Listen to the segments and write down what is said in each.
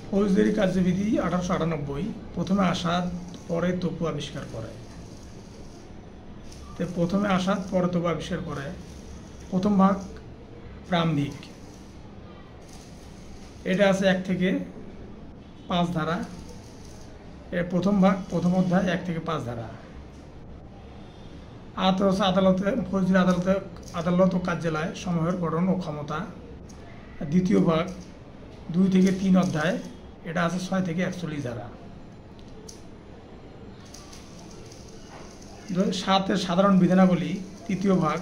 ফৌজদারি কার্যবিধি 1898 প্রথমে আসাদ পরে তপু আবিষ্কার করে। প্রথমে আসাদ পরে তপু আবিষ্কার করে। প্রথম ভাগ প্রারম্ভিক, এটা আছে 1 থেকে 5 ধারা। এর প্রথম ভাগ প্রথম অধ্যায় 1 থেকে 5 ধারা। আদালতে ফৌজদারি আদালত ও কার্যালয় সমূহের গঠন ও ক্ষমতা। দ্বিতীয় ভাগ 2 থেকে 3 অধ্যায়, এটা আছে 6 থেকে 41 ধারা। 7 এর সাধারণ বিধানাবলী তৃতীয় ভাগ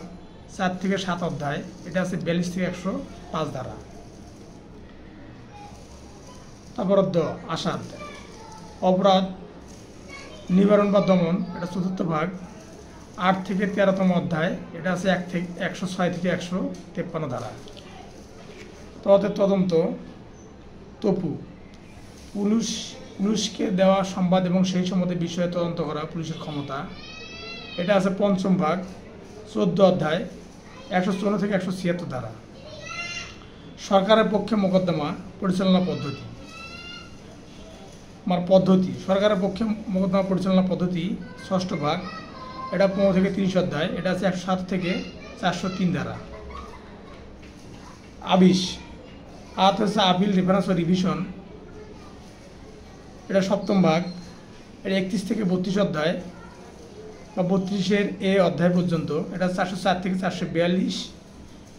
4 থেকে 7 অধ্যায়, এটা আছে 42 থেকে 105 ধারা। তারপর আসাদ অপরাধ নিবারণ বা দমন, এটা চতুর্থ ভাগ 8 থেকে 13তম অধ্যায়, এটা আছে 106 থেকে 153 ধারা। তদন্ত তপু পুলিশকে দেওয়া সংবাদ এবং সেই সম্বন্ধে বিষয়ে তদন্ত করা পুলিশের ক্ষমতা, এটা আছে 5ম ভাগ 14 অধ্যায় 154 থেকে 176 ধারা। সরকারের পক্ষে মোকদ্দমা পরিচালনা পদ্ধতি সরকারের পক্ষে মোকদ্দমা পরিচালনা পদ্ধতি 6ষ্ঠ ভাগ, এটা 15 থেকে 30 অধ্যায়, এটা আছে 107 থেকে 403 ধারা। আপিল রেফারেন্স ও রিভিশন, এটা 7ম ভাগ, এটা 31 থেকে 32 অধ্যায় বা 32-এর এ অধ্যায় পর্যন্ত, এটা 404 থেকে 442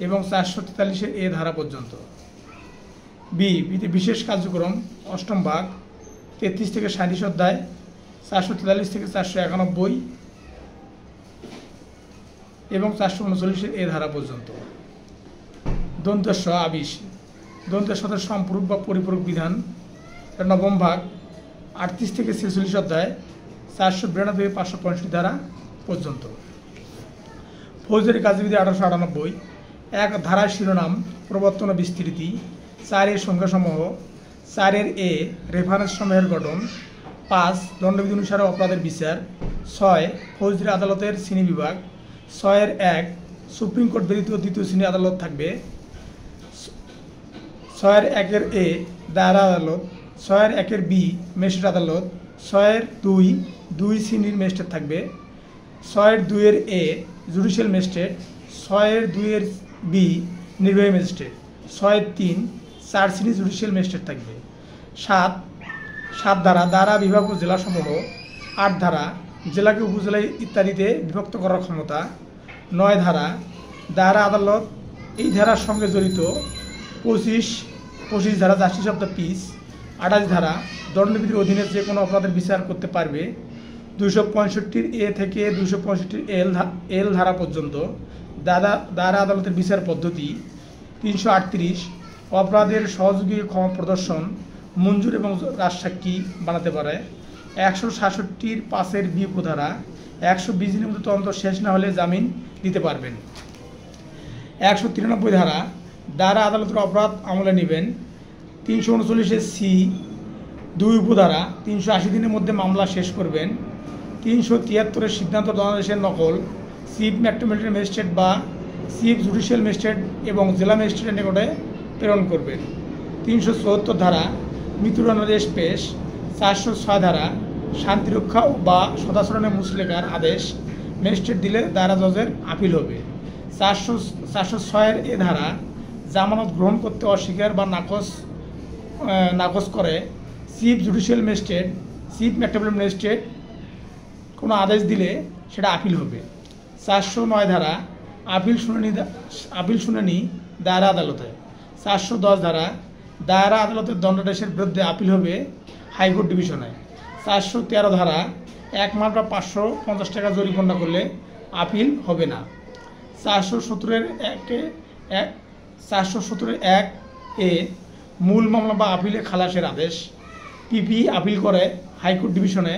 এবং 443-এর এ ধারা পর্যন্ত। বিশেষ কার্যক্রম 8ম ভাগ 33 থেকে 37 অধ্যায়, 443 থেকে 491 এবং 439-এর এ ধারা পর্যন্ত। দন্তেশ দন্তের সম্পূরক বা পরিপূরক বিধান, 9ম ভাগ 38 থেকে 46 অধ্যায়, 492 থেকে 565 ধারা পর্যন্ত। ফৌজদারি কার্যবিধি 1898 1 ধারার শিরোনাম প্রবর্তন ও বিস্তৃতি, 4 এর সংখ্যাসমূহ, 4 এর এ রেফারেন্স সমূহের গঠন, 5 দণ্ডবিধি অনুসারে অপরাধের বিচার, 6 ফৌজদারি আদালতের শ্রেণীবিভাগ, 6 এর 1 সুপ্রিম কোর্ট ব্যতীত দ্বিতীয় শ্রেণীর আদালত থাকবে, 6 এর 1 এর এ দায়রা আদালত, 6 এর 1 এর বি ম্যাজিস্ট্রেট আদালত, 6 এর 2 শ্রেণীর ম্যাজিস্ট্রেট থাকবে, 6 এর 2 এর এ জুডিশিয়াল ম্যাজিস্ট্রেট, 6 এর 2 এর বি নির্বাহী ম্যাজিস্ট্রেট, 6 এর 4 শ্রেণীর জুডিশিয়াল ম্যাজিস্ট্রেট থাকবে। 7 ধারা বিভাগ ও জেলাসমূহ। 8 ধারা জেলাকে উপজেলা ইত্যাদিতে বিভক্ত করার ক্ষমতা। 9 ধারা দায়রা আদালত, এই ধারার সঙ্গে জড়িত 25 ধারা জাস্টিস অফ দ্য পিস। 28 ধারা দণ্ডবিধির অধীনে যে কোনো অপরাধের বিচার করতে পারবে। 265 এ থেকে 265 এল ধারা পর্যন্ত দায়রা আদালতের বিচার পদ্ধতি। 338 অপরাধের সহযোগী ক্ষমা প্রদর্শন, মঞ্জুর এবং রাজসাক্ষী বানাতে পারে। 166 5 বি উপধারা 120 দিনের মধ্যে তদন্ত শেষ না হলে জামিন দিতে পারবেন। 193 ধারা দায়রা আদালতের অপরাধ আমলে নেবেন। 339 সি 2 উপধারা 380 দিনের মধ্যে মামলা শেষ করবেন। 373 সিদ্ধান্ত দণ্ডাদেশের নকল চিফ মেট্রোপলিটন ম্যাজিস্ট্রেট বা চিফ জুডিশিয়াল ম্যাজিস্ট্রেট এবং জেলা ম্যাজিস্ট্রেটের নিকটে প্রেরণ করবেন। 374 ধারা মৃত্যুদণ্ডাদেশ পেশ। 406 ধারা শান্তিরক্ষা বা সদাচরণে মুচলেখার আদেশ ম্যাজিস্ট্রেট দিলে দায়রা জজের আপিল হবে। 406 এ ধারা জামানত গ্রহণ করতে অস্বীকার বা নাকচ করে chief judicial magistrate, chief metropolitan magistrate কোনো আদেশ দিলে সেটা আপিল হবে। 409 ধারা আপিল শুনানি দায়রা আদালতে। 410 ধারা দায়রা আদালতের দণ্ডাদেশের বিরুদ্ধে আপিল হবে হাইকোর্ট ডিভিশনে। 413 ধারা 1 মামলা বা 550 টাকা জরিমানা করলে আপিল হবে না। 417 1 এ মূল মামলা বা আপিলে খালাসের আদেশ। পিপি আপিল করে হাইকোর্ট ডিভিশনে,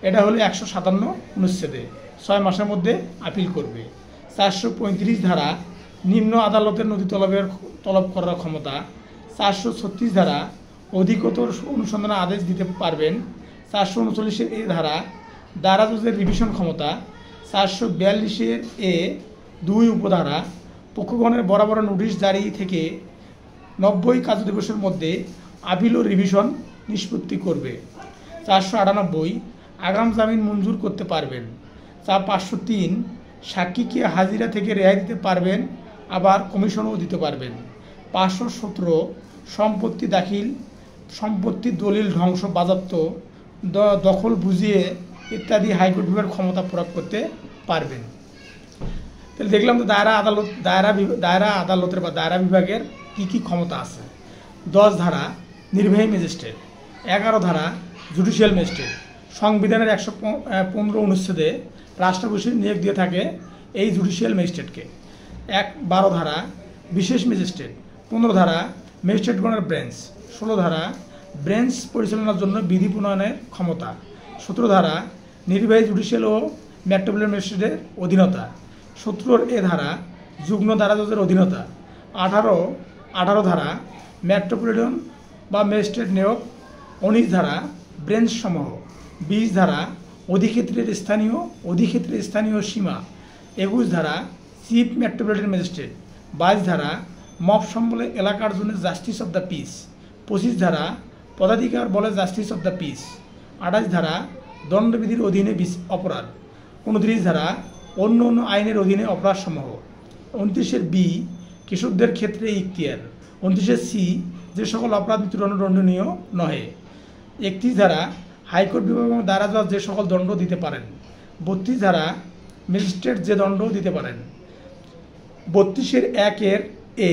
এটা হলো 157 অনুচ্ছেদে 6 মাসের মধ্যে আপিল করবে। 435 ধারা নিম্ন আদালতের নথি তলব করার ক্ষমতা। 436 ধারা অধিকতর অনুসন্ধানে আদেশ দিতে পারবেন। 439 এ ধারা দায়রা জজের রিভিশন ক্ষমতা। 442 এ 2 উপধারা পক্ষগণের বরাবর নোটিশ জারি থেকে 90 কার্যদিবসের মধ্যে আপিল ও রিভিশন নিষ্পত্তি করবে। 498 আগাম জামিন মঞ্জুর করতে পারবেন। 503 সাক্ষীকে হাজিরা থেকে রেহাই দিতে পারবেন, আবার কমিশনও দিতে পারবেন। 517 সম্পত্তি দাখিল, সম্পত্তির দলিল ধ্বংস, বাজেয়াপ্ত, দখল বুঝিয়ে ইত্যাদি হাইকোর্ট বিভাগের ক্ষমতা প্রয়োগ করতে পারবেন। তাহলে দেখলাম তো দায়রা আদালতের বা দায়রা বিভাগের কী ক্ষমতা আছে। 10 ধারা নির্বাহী ম্যাজিস্ট্রেট, 11 ধারা জুডিশিয়াল ম্যাজিস্ট্রেট। সংবিধানের 115 অনুচ্ছেদে রাষ্ট্রপতি নিয়োগ দিয়ে থাকে এই জুডিশিয়াল ম্যাজিস্ট্রেটকে। 12 ধারা বিশেষ ম্যাজিস্ট্রেট, 15 ধারা ম্যাজিস্ট্রেটগণের বেঞ্চ, 16 ধারা বেঞ্চ পরিচালনার জন্য বিধি প্রণয়নের ক্ষমতা, 17 ধারা নির্বাহী জুডিশিয়াল ও মেট্রোপলিটন ম্যাজিস্ট্রেটের অধীনতা, 17 ধারা যুগ্ম দায়রা অধীনতা, 18 ধারা মেট্রোপলিটন বা ম্যাজিস্ট্রেট নিয়োগ, 19 ধারা বেঞ্চ সমূহ, 20 ধারা অধিক্ষেত্রের স্থানীয় সীমা, 21 ধারা চিফ মেট্রোপলিটন ম্যাজিস্ট্রেট, 22 ধারা মব সম্বলে এলাকার জন্য জাস্টিস অব দ্য পিস, 25 ধারা পদাধিকার বলে জাস্টিস অব দ্য পিস, 28 ধারা দণ্ডবিধির অধীনে অপরাধ, 29 ধারা অন্য আইনের অধীনে অপরাধসমূহ, 29 বি কৃষকদের ক্ষেত্রে ইখতিয়ার, 29 সি যে সকল অপরাধ মৃত্যুদণ্ডনীয় নহে, 31 ধারা হাইকোর্ট বিভাগ এবং দায়রা জজ যে সকল দণ্ড দিতে পারেন, 32 ধারা ম্যাজিস্ট্রেট যে দণ্ড দিতে পারেন, 32 এ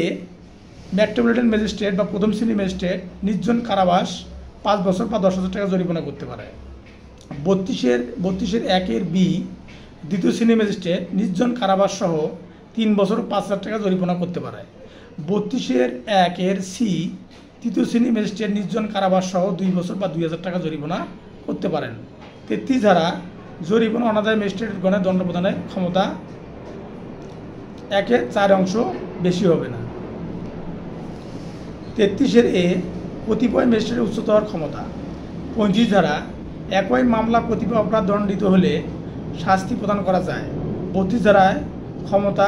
মেট্রোপলিটন ম্যাজিস্ট্রেট বা প্রথম শ্রেণী ম্যাজিস্ট্রেট নির্জন কারাবাস 5 বছর বা 10,000 টাকা জরিমানা করতে পারে। 32 বি দ্বিতীয় শ্রেণী ম্যাজিস্ট্রেট নির্জন কারাবাস সহ 3 বছর 5,000 টাকা জরিমানা করতে পারে। 32 সি তৃতীয় শ্রেণী ম্যাজিস্ট্রেট নির্জন কারাবাস সহ 2 বছর বা 2,000 টাকা জরিমানা করতে পারেন। 33 ধারা জরিমানা অনাদায়ী ম্যাজিস্ট্রেটগণের দণ্ড প্রদানের ক্ষমতা 1/4 বেশি হবে না। 33 এ কতিপয় ম্যাজিস্ট্রেটের উচ্চতর ক্ষমতা। 35 ধারা একই মামলা কতিপয় অপরাধ দণ্ডিত হলে শাস্তি প্রদান করা যায়। 32 ধারায় ক্ষমতা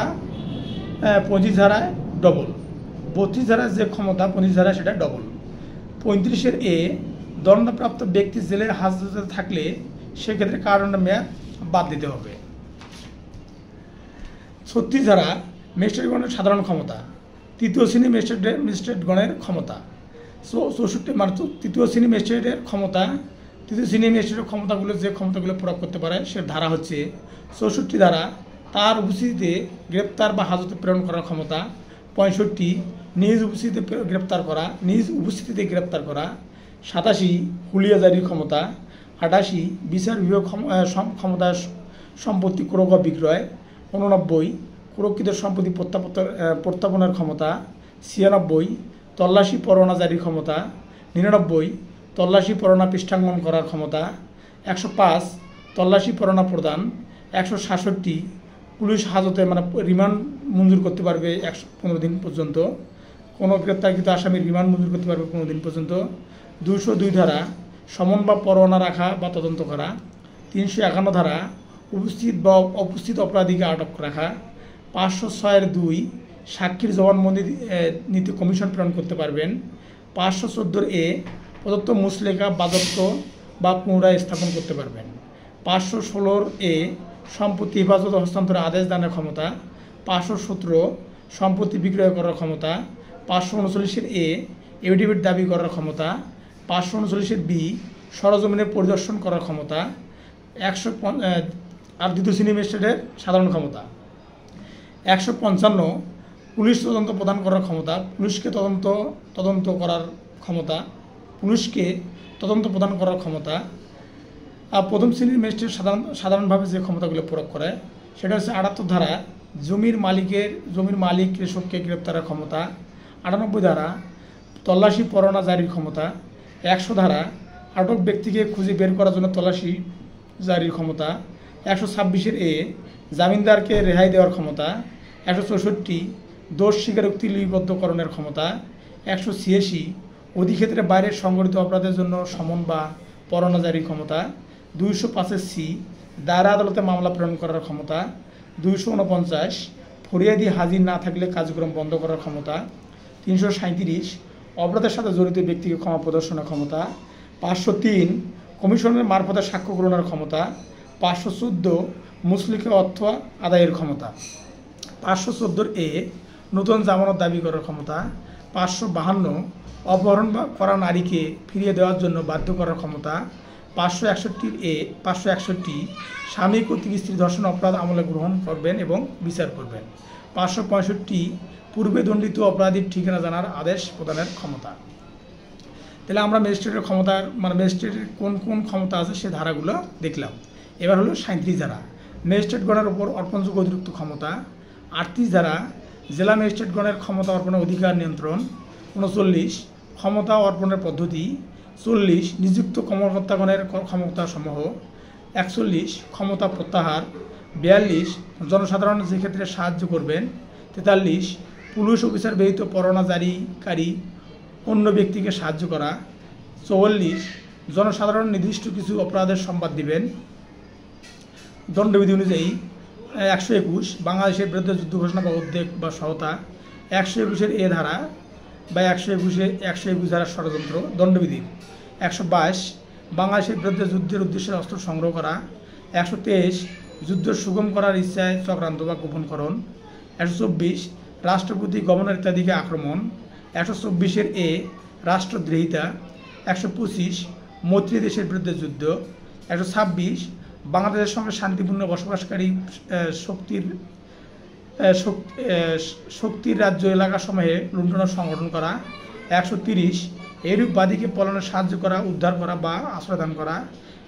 25 ধারায় ডবল। 32 ধারায় যে ক্ষমতা 25 ধারায় সেটা ডবল। 35 এ দণ্ডপ্রাপ্ত ব্যক্তি জেলের হাজতে থাকলে সেক্ষেত্রে কারাদণ্ডের মেয়াদ বাদ দিতে হবে। 36 ধারা ম্যাজিস্ট্রেটগণের সাধারণ ক্ষমতা, তৃতীয় শ্রেণী ম্যাজিস্ট্রেটগণের ক্ষমতা। 64 মানে তৃতীয় শ্রেণী ম্যাজিস্ট্রেটের ক্ষমতা, তৃতীয় শ্রেণী ম্যাজিস্ট্রেটের ক্ষমতাগুলো যে ক্ষমতাগুলো প্রয়োগ করতে পারে সে ধারা হচ্ছে 64 ধারা তার উপস্থিতিতে গ্রেপ্তার বা হাজতে প্রেরণ করার ক্ষমতা। 65 নিজ উপস্থিতিতে গ্রেপ্তার করা। 87 হুলিয়া জারির ক্ষমতা। 88 বিচার বিভাগ ক্ষমতা সম্পত্তি ক্রয় বা বিক্রয়। 89 প্রকৃত সম্পত্তি প্রত্যাপনের ক্ষমতা। 96 তল্লাশি পরোয়ানা জারির ক্ষমতা। 99 তল্লাশি পরোয়ানা পৃষ্ঠাঙ্কন করার ক্ষমতা। 105 তল্লাশি পরোয়ানা প্রদান। 167 পুলিশ হাজতে মানে রিমান্ড মঞ্জুর করতে পারবে 15 দিন পর্যন্ত। কোনো গ্রেপ্তারকৃত আসামির রিমান্ড মঞ্জুর করতে পারবে 15 দিন পর্যন্ত। 202 ধারা সমন বা পরোয়ানা রাখা বা তদন্ত করা। 351 ধারা উপস্থিত বা অপস্থিত অপরাধীকে আটক রাখা। 506(2) সাক্ষীর জবানবন্দি নিতে কমিশন প্রেরণ করতে পারবেন। 514 প্রদত্ত মুচলেখা বাজেয়াপ্ত বা পুনরায় স্থাপন করতে পারবেন। 516 সম্পত্তি হেফাজত হস্তান্তরের আদেশ দানের ক্ষমতা। 517 সম্পত্তি বিক্রয় করার ক্ষমতা। 539 এফিডেভিট দাবি করার ক্ষমতা। 539 বি সরজমিনে পরিদর্শন করার ক্ষমতা। 100 আর দ্বিতীয় শ্রেণী ম্যাজিস্ট্রেটের সাধারণ ক্ষমতা। 155 পুলিশ তদন্ত প্রদান করার ক্ষমতা, পুলিশকে তদন্ত করার ক্ষমতা, পুলিশকে তদন্ত প্রদান করার ক্ষমতা। আর প্রথম শ্রেণীর ম্যাজিস্ট্রেট সাধারণভাবে যে ক্ষমতাগুলো প্রয়োগ করে সেটা হচ্ছে 78 ধারা জমির মালিক কৃষককে গ্রেপ্তারের ক্ষমতা। 98 ধারা তল্লাশি পরোয়ানা জারির ক্ষমতা। 100 ধারা আটক ব্যক্তিকে খুঁজে বের করার জন্য তল্লাশি জারির ক্ষমতা। 126 জামিনদারকে রেহাই দেওয়ার ক্ষমতা। 164 দোষ স্বীকারোক্তি লিপিবদ্ধকরণের ক্ষমতা। 186 অধিক্ষেত্রের বাইরে সংঘটিত অপরাধের জন্য সমন বা পরোয়ানা জারির ক্ষমতা। 205 সি দায়রা আদালতে মামলা প্রেরণ করার ক্ষমতা। 249 ফরিয়াদি হাজির না থাকলে কার্যক্রম বন্ধ করার ক্ষমতা। 337 অপরাধের সাথে জড়িত ব্যক্তিকে ক্ষমা প্রদর্শনের ক্ষমতা। 503 কমিশনের মারফতে সাক্ষ্য গ্রহণের ক্ষমতা। 514 মুসলিকে অর্থ আদায়ের ক্ষমতা। 514 এ নতুন জামানত দাবি করার ক্ষমতা। 552 অপহরণ করা নারীকে ফিরিয়ে দেওয়ার জন্য বাধ্য করার ক্ষমতা। 561 স্বামী কর্তৃক স্ত্রী ধর্ষণ অপরাধ আমলে গ্রহণ করবেন এবং বিচার করবেন। 565 পূর্বে দণ্ডিত অপরাধীর ঠিকানা জানার আদেশ প্রদানের ক্ষমতা। তাহলে আমরা ম্যাজিস্ট্রেটের ক্ষমতার ম্যাজিস্ট্রেটের কোন কোন ক্ষমতা আছে সে ধারাগুলো দেখলাম। এবার হলো 37 ধারা, ম্যাজিস্ট্রেটগণের উপর অর্পণযোগ্য অতিরিক্ত ক্ষমতা। 38 ধারা, জেলা ম্যাজিস্ট্রেটগণের ক্ষমতা অর্পণের অধিকার নিয়ন্ত্রণ। 39 ক্ষমতা অর্পণের পদ্ধতি। 40 নিযুক্ত কর্মকর্তাগণের ক্ষমতাসমূহ। 41 ক্ষমতা প্রত্যাহার। 42 জনসাধারণ যে ক্ষেত্রে সাহায্য করবেন। 43 পুলিশ অফিসার ব্যতীত পরোয়ানা জারিকারী অন্য ব্যক্তিকে সাহায্য করা। 44 জনসাধারণ নির্দিষ্ট কিছু অপরাধের সংবাদ দিবেন। দণ্ডবিধি অনুযায়ী 121 বাংলাদেশের বিরুদ্ধে যুদ্ধ ঘোষণা বা উদ্বেগ বা সহায়তা। 121 এ ধারা বা 121 ধারা ষড়যন্ত্র দণ্ডবিধি। 122 বাংলাদেশের বিরুদ্ধে যুদ্ধের উদ্দেশ্যে অস্ত্র সংগ্রহ করা। 123 যুদ্ধ সুগম করার ইচ্ছায় চক্রান্ত বা গোপনকরণ। 124 রাষ্ট্রপতি গভর্নর ইত্যাদিকে আক্রমণ। 124 এ রাষ্ট্রদ্রোহিতা। 125 মৈত্রী দেশের বিরুদ্ধে যুদ্ধ। 126 বাংলাদেশের সঙ্গে শান্তিপূর্ণ বসবাসকারী শক্তির রাজ্য এলাকাসমূহে লুণ্ঠন সংগঠন করা। 130 এরূপ বাদীকে পলায়নে সাহায্য করা, উদ্ধার করা বা আশ্রয়দান করা।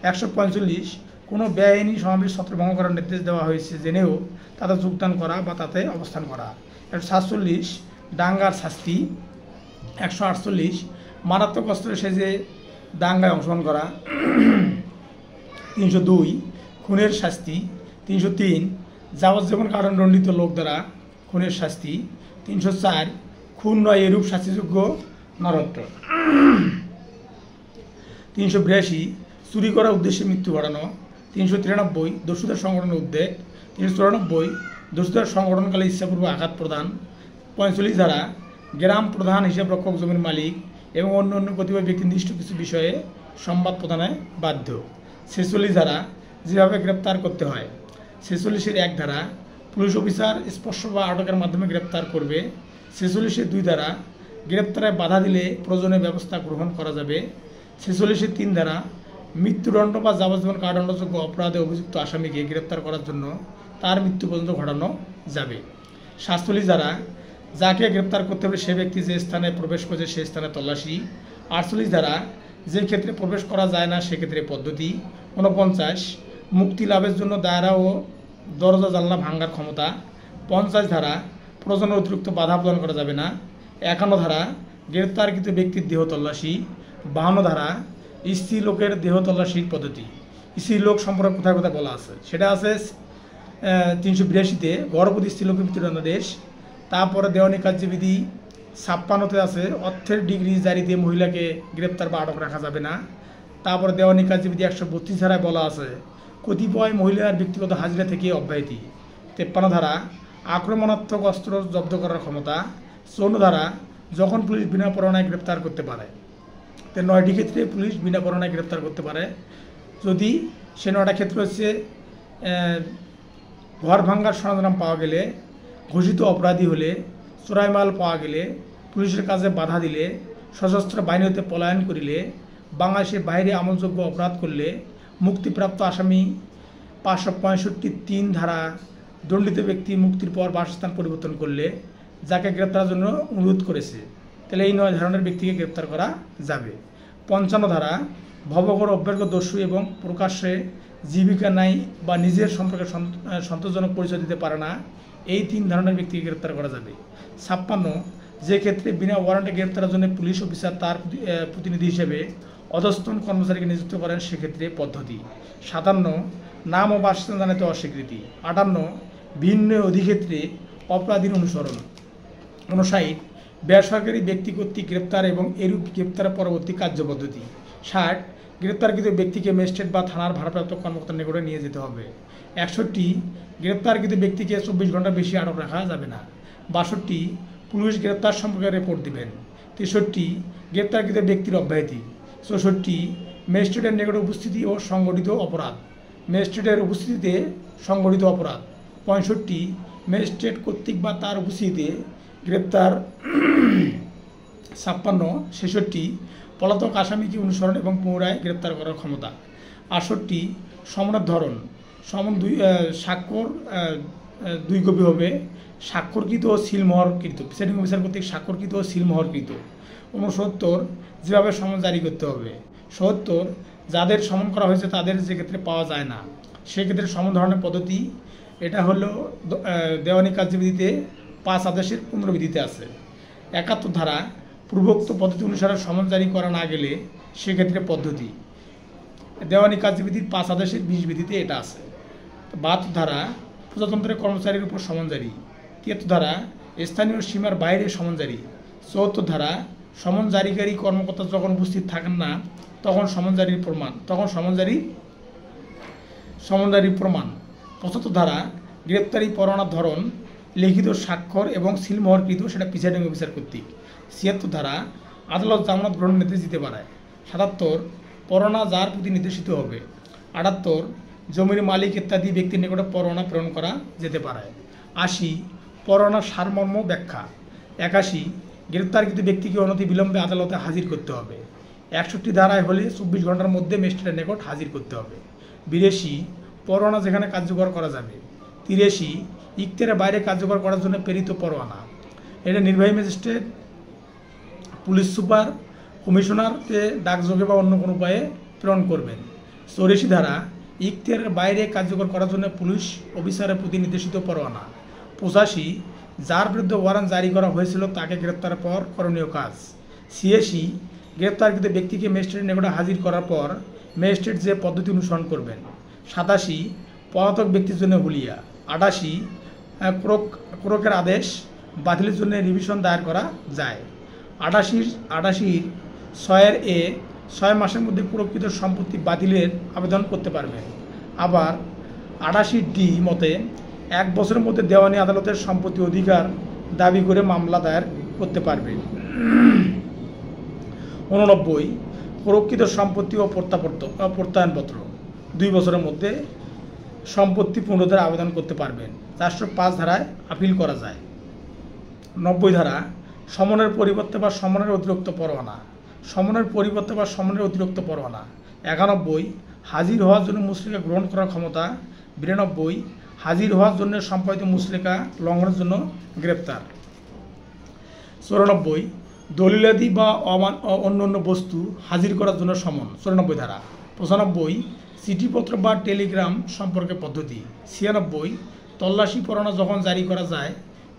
145 কোনো বেআইনি সমাবেশ ছত্রভঙ্গ করার নির্দেশ দেওয়া হয়েছে জেনেও তাতে যোগদান করা বা তাতে অবস্থান করা। 147 দাঙ্গার শাস্তি। 148 মারাত্মক অস্ত্রের সেজে দাঙ্গায় অংশগ্রহণ করা। 302 খুনের শাস্তি। 303 যাবজ্জীবন কারাদণ্ডিত লোক দ্বারা খুনের শাস্তি। 304 খুন নয় এরূপ শাস্তিযোগ্য নরহত্য। 382 চুরি করার উদ্দেশ্যে মৃত্যু ঘটানো। 393 দস্যুদের সংগঠনের উদ্যোগ। 394 দস্যুদের সংগঠনকালে ইচ্ছাপূর্বক আঘাত প্রদান। 45 ধারা গ্রাম প্রধান হিসাব রক্ষক জমির মালিক এবং অন্য কতিপয় ব্যক্তি নির্দিষ্ট কিছু বিষয়ে সংবাদ প্রদানে বাধ্য। 46 ধারা যেভাবে গ্রেপ্তার করতে হয়। 46 1 ধারা পুলিশ অফিসার স্পর্শ বা আটকের মাধ্যমে গ্রেপ্তার করবে। 46 2 ধারা গ্রেপ্তারে বাধা দিলে প্রয়োজনীয় ব্যবস্থা গ্রহণ করা যাবে। 46 3 ধারা মৃত্যুদণ্ড বা যাবজ্জীবন কারাদণ্ডযোগ্য অপরাধে অভিযুক্ত আসামিকে গ্রেপ্তার করার জন্য তার মৃত্যু পর্যন্ত ঘটানো যাবে। 47 ধারা যাকে গ্রেপ্তার করতে হবে সে ব্যক্তি যে স্থানে প্রবেশ করেছে সেই স্থানে তল্লাশি। 48 ধারা যে ক্ষেত্রে প্রবেশ করা যায় না সেক্ষেত্রে পদ্ধতি। 49 মুক্তি লাভের জন্য দায়রা ও দরজা জানলা ভাঙার ক্ষমতা। 50 ধারা প্রয়োজনে অতিরিক্ত বাধা প্রদান করা যাবে না। 51 ধারা গ্রেপ্তারকৃত ব্যক্তির দেহ তল্লাশি। 52 ধারা স্ত্রী লোকের দেহ তল্লাশির পদ্ধতি। স্ত্রী লোক সম্পর্কে কোথায় কোথায় বলা আছে সেটা আছে 382-তে গর্ভবতী স্ত্রী লোকের মৃত্যুদণ্ডাদেশ। তারপরে দেওয়ানি কার্যবিধি 56-তে আছে অর্থের ডিগ্রি জারিতে মহিলাকে গ্রেপ্তার বা আটক রাখা যাবে না। তারপরে দেওয়ানি কার্যবিধি 132 ধারায় বলা আছে কতিপয় মহিলার ব্যক্তিগত হাজিরা থেকে অব্যাহতি। 53 ধারা আক্রমণাত্মক অস্ত্র জব্দ করার ক্ষমতা। 54 ধারা যখন পুলিশ বিনা পরোয়ানায় গ্রেপ্তার করতে পারে। 9টি ক্ষেত্রে পুলিশ বিনা পরোয়ানায় গ্রেপ্তার করতে পারে যদি সে 9টা ক্ষেত্র হচ্ছে ঘর ভাঙ্গার সরঞ্জাম পাওয়া গেলে, ঘোষিত অপরাধী হলে, চোরাই মাল পাওয়া গেলে, পুলিশের কাজে বাধা দিলে, সশস্ত্র বাহিনী হতে পলায়ন করিলে, বাংলাদেশের বাইরে আমলযোগ্য অপরাধ করলে, মুক্তিপ্রাপ্ত আসামি 565(3) ধারা দণ্ডিত ব্যক্তি মুক্তির পর বাসস্থান পরিবর্তন করলে, যাকে গ্রেপ্তারের জন্য অনুরোধ করেছে তাহলে এই 9 ধরনের ব্যক্তিকে গ্রেপ্তার করা যাবে। 55 ধারা ভবঘর অভ্যার্গ দস্যু এবং প্রকাশ্যে জীবিকা নাই বা নিজের সম্পর্কে সন্তোষজনক পরিচয় দিতে পারে না এই 3 ধরনের ব্যক্তিকে গ্রেপ্তার করা যাবে। 56 যে ক্ষেত্রে বিনা ওয়ারেন্টে গ্রেপ্তারের জন্য পুলিশ অফিসার তার প্রতিনিধি হিসেবে অধস্তন কর্মচারীকে নিযুক্ত করেন সেক্ষেত্রে পদ্ধতি। 57 নাম ও বাসস্থান জানাতে অস্বীকৃতি। 58 ভিন্ন অধিক্ষেত্রে অপরাধীর অনুসরণ। 59 বেসরকারি ব্যক্তি কর্তৃক গ্রেপ্তার এবং এরূপ গ্রেপ্তারের পরবর্তী কার্যপদ্ধতি। 60 গ্রেপ্তারকৃত ব্যক্তিকে ম্যাজিস্ট্রেট বা থানার ভারপ্রাপ্ত কর্মকর্তার নিকটে নিয়ে যেতে হবে। 61 গ্রেপ্তারকৃত ব্যক্তিকে 24 ঘন্টা বেশি আটক রাখা যাবে না। 62 পুলিশ গ্রেপ্তার সম্পর্কে রিপোর্ট দিবেন। 63 গ্রেপ্তারকৃত ব্যক্তির অব্যাহতি। 64 ম্যাজিস্ট্রেটের নিকটে উপস্থিতি ও সংগঠিত অপরাধ, ম্যাজিস্ট্রেটের উপস্থিতিতে সংগঠিত অপরাধ। 65 ম্যাজিস্ট্রেট কর্তৃক বা তার উপস্থিতিতে গ্রেপ্তার। 56 66 পলাতক আসামিকে অনুসরণ এবং পুনরায় গ্রেপ্তার করার ক্ষমতা। 68 সমনের ধরন, সমন স্বাক্ষর 2 কপি হবে, স্বাক্ষরকৃত ও সিলমোহরকৃত, প্রিসাইডিং অফিসার কর্তৃক স্বাক্ষরকৃত ও সিলমোহরকৃত। 69 যেভাবে সমন জারি করতে হবে। 70 যাদের সমন করা হয়েছে তাদের যে ক্ষেত্রে পাওয়া যায় না সেক্ষেত্রে সমন ধরনের পদ্ধতি, এটা হলো দেওয়ানি কার্যবিধিতে 5 আদেশের পুনর্বিধিতে আছে। 71 ধারা পূর্বোক্ত পদ্ধতি অনুসারে সমন জারি করা না গেলে সেক্ষেত্রে পদ্ধতি, দেওয়ানি কার্যবিধির 5 আদেশের 20 বিধিতে এটা আছে। 72 ধারা প্রজাতন্ত্রের কর্মচারীর উপর সমন জারি। 73 ধারা স্থানীয় সীমার বাইরে সমন জারি। 74 ধারা সমন জারিকারী কর্মকর্তা যখন উপস্থিত থাকেন না তখন সমন জারির প্রমাণ, 75 ধারা গ্রেপ্তারি পরোয়ানার ধরন, লিখিত স্বাক্ষর এবং সিলমোহরকৃত, সেটা প্রিসাইডিং অফিসার কর্তৃক। 76 ধারা আদালত জামানত গ্রহণ নির্দেশ দিতে পারে। 77 পরোয়ানা যার প্রতি নির্দেশিত হবে। 78 জমির মালিক ইত্যাদি ব্যক্তির নিকটে পরোয়ানা প্রেরণ করা যেতে পারে। 80 পরোয়ানার সারমর্ম ব্যাখ্যা। 81 গ্রেপ্তারকৃত ব্যক্তিকে অনতি বিলম্বে আদালতে হাজির করতে হবে। 61 ধারায় হলে 24 ঘন্টার মধ্যে ম্যাজিস্ট্রেটের নিকট হাজির করতে হবে। 82 পরোয়ানা যেখানে কার্যকর করা যাবে। 83 ইখতিয়ারের বাইরে কার্যকর করার জন্য প্রেরিত পরোয়ানা, এটা নির্বাহী ম্যাজিস্ট্রেট, পুলিশ সুপার, কমিশনারকে ডাকযোগে বা অন্য কোনো উপায়ে প্রেরণ করবেন। 84 ধারা ইখতিয়ারের বাইরে কার্যকর করার জন্য পুলিশ অফিসারের প্রতি নির্দেশিত পরোয়ানা। 85 যার বিরুদ্ধে ওয়ারেন্ট জারি করা হয়েছিল তাকে গ্রেপ্তারের পর করণীয় কাজ। 86 গ্রেপ্তারকৃত ব্যক্তিকে ম্যাজিস্ট্রেটের নিকটে হাজির করার পর ম্যাজিস্ট্রেট যে পদ্ধতি অনুসরণ করবেন। 87 পলাতক ব্যক্তির জন্য হুলিয়া। 88 ক্রোকের আদেশ বাতিলের জন্য রিভিশন দায়ের করা যায়। 88 6 6 মাসের মধ্যে প্রকৃত সম্পত্তি বাতিলের আবেদন করতে পারবেন। আবার 88 মতে 1 বছরের মধ্যে দেওয়ানি আদালতের সম্পত্তি অধিকার দাবি করে মামলা দায়ের করতে পারবে। 89 প্রকৃত সম্পত্তি ও প্রত্যয়নপত্র 2 বছরের মধ্যে সম্পত্তি পুনরুদ্ধার আবেদন করতে পারবেন। 405 ধারায় আপিল করা যায়। 90 ধারা সমনের পরিবর্তে বা সমনের অতিরিক্ত পরোয়ানা, সমনের পরিবর্তে বা সমনের অতিরিক্ত পরোয়ানা। 91 হাজির হওয়ার জন্য মুচলেকা গ্রহণ করার ক্ষমতা। 92 হাজির হওয়ার জন্য সম্পাদিত মুচলেকা লঙ্ঘনের জন্য গ্রেপ্তার। 94 দলিলাদি বা অন্য বস্তু হাজির করার জন্য সমন। 94 ধারা। 95 চিঠিপত্র বা টেলিগ্রাম সম্পর্কে পদ্ধতি। 96 তল্লাশি পরোয়ানা যখন জারি করা যায়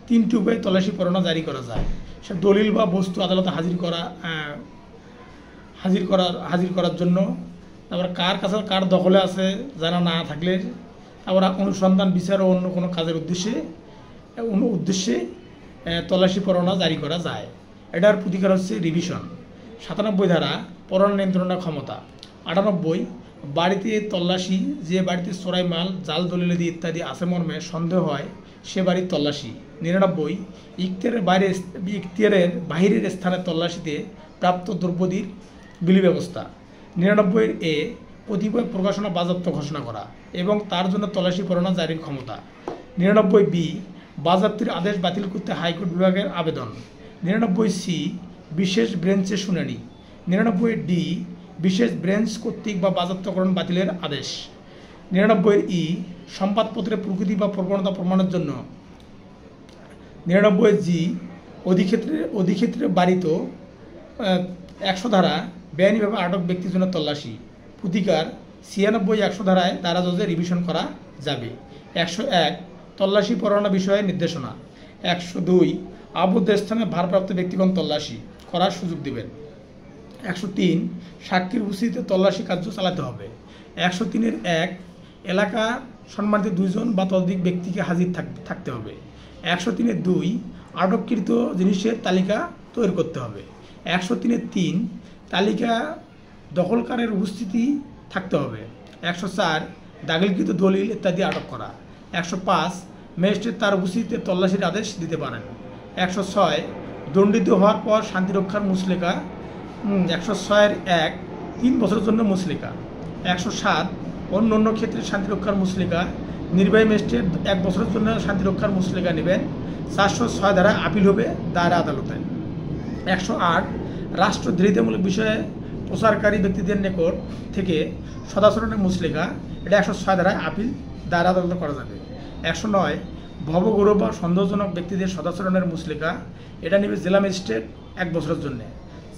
3টি উপায়ে তল্লাশি পরোয়ানা জারি করা যায়। সে দলিল বা বস্তু আদালতে হাজির করার জন্য, তারপর কার কাছে কার দখলে আছে জানা না থাকলে, তারপর অনুসন্ধান বিচার ও অন্য কোনো কাজের উদ্দেশ্যে তল্লাশি পরোয়ানা জারি করা যায়। এটার প্রতিকার হচ্ছে রিভিশন। 97 ধারা পরোয়ানা নিয়ন্ত্রণের ক্ষমতা। 98 বাড়িতে তল্লাশি, যে বাড়িতে চোরাই মাল, জাল দলিলাদি ইত্যাদি আছে মর্মে সন্দেহ হয় সে বাড়ির তল্লাশি। 99 ইখতিয়ারের বাহিরের স্থানে তল্লাশিতে প্রাপ্ত দ্রব্যাদির বিলি ব্যবস্থা। 99 কতিপয় প্রকাশনা বাজেয়াপ্ত ঘোষণা করা এবং তার জন্য তল্লাশি পরোয়ানা জারির ক্ষমতা। 99 বাজেয়াপ্তির আদেশ বাতিল করতে হাইকোর্ট বিভাগের আবেদন। 99 বিশেষ বেঞ্চে শুনানি। 99 বিশেষ বেঞ্চ কর্তৃক বা বাজেয়াপ্তকরণ বাতিলের আদেশ। 99 সংবাদপত্রের প্রকৃতি বা প্রবণতা প্রমাণের জন্য। 99 অধিক্ষেত্রে বাড়িত 100 ধারা বেআইনিভাবে আটক ব্যক্তির জন্য তল্লাশি। প্রতিকার 96 100 ধারায় দ্বারা জজে রিভিশন করা যাবে। 101 তল্লাশি পরোয়ানা বিষয়ে নির্দেশনা। 102 আবদ্ধ স্থানে ভারপ্রাপ্ত ব্যক্তিগণ তল্লাশি করার সুযোগ দেবেন। 103 সাক্ষীর উপস্থিতিতে তল্লাশি কার্য চালাতে হবে। 103 1 এলাকা সম্মানিত 2 জন বা ততোধিক ব্যক্তিকে হাজির থাকতে হবে। 103 2 আটককৃত জিনিসের তালিকা তৈরি করতে হবে। 103 3 তালিকা দখলকারের উপস্থিতি থাকতে হবে। 104 দাখিলকৃত দলিল ইত্যাদি আটক করা। 105 ম্যাজিস্ট্রেট তার উপস্থিতিতে তল্লাশির আদেশ দিতে পারেন। 106 দণ্ডিত হওয়ার পর শান্তিরক্ষার মুচলেকা 106(1) 3 বছরের জন্য মুচলেকা। 107 অন্য অন্য ক্ষেত্রে শান্তিরক্ষার মুচলেকা, নির্বাহী ম্যাজিস্ট্রেট 1 বছরের জন্য শান্তিরক্ষার মুচলেকা নেবেন। 406 ধারা আপিল হবে দায়রা আদালতে। 108 রাষ্ট্রদ্রোহিতামূলক বিষয়ে প্রচারকারী ব্যক্তিদের নিকট থেকে সদাচরণের মুচলেকা, এটা 106 ধারায় আপিল দায়রা আদালতে করা যাবে। 109 ভবগৌরব বা সন্দেহজনক ব্যক্তিদের সদাচরণের মুচলেকা, এটা নেবে জেলা ম্যাজিস্ট্রেট 1 বছরের জন্য।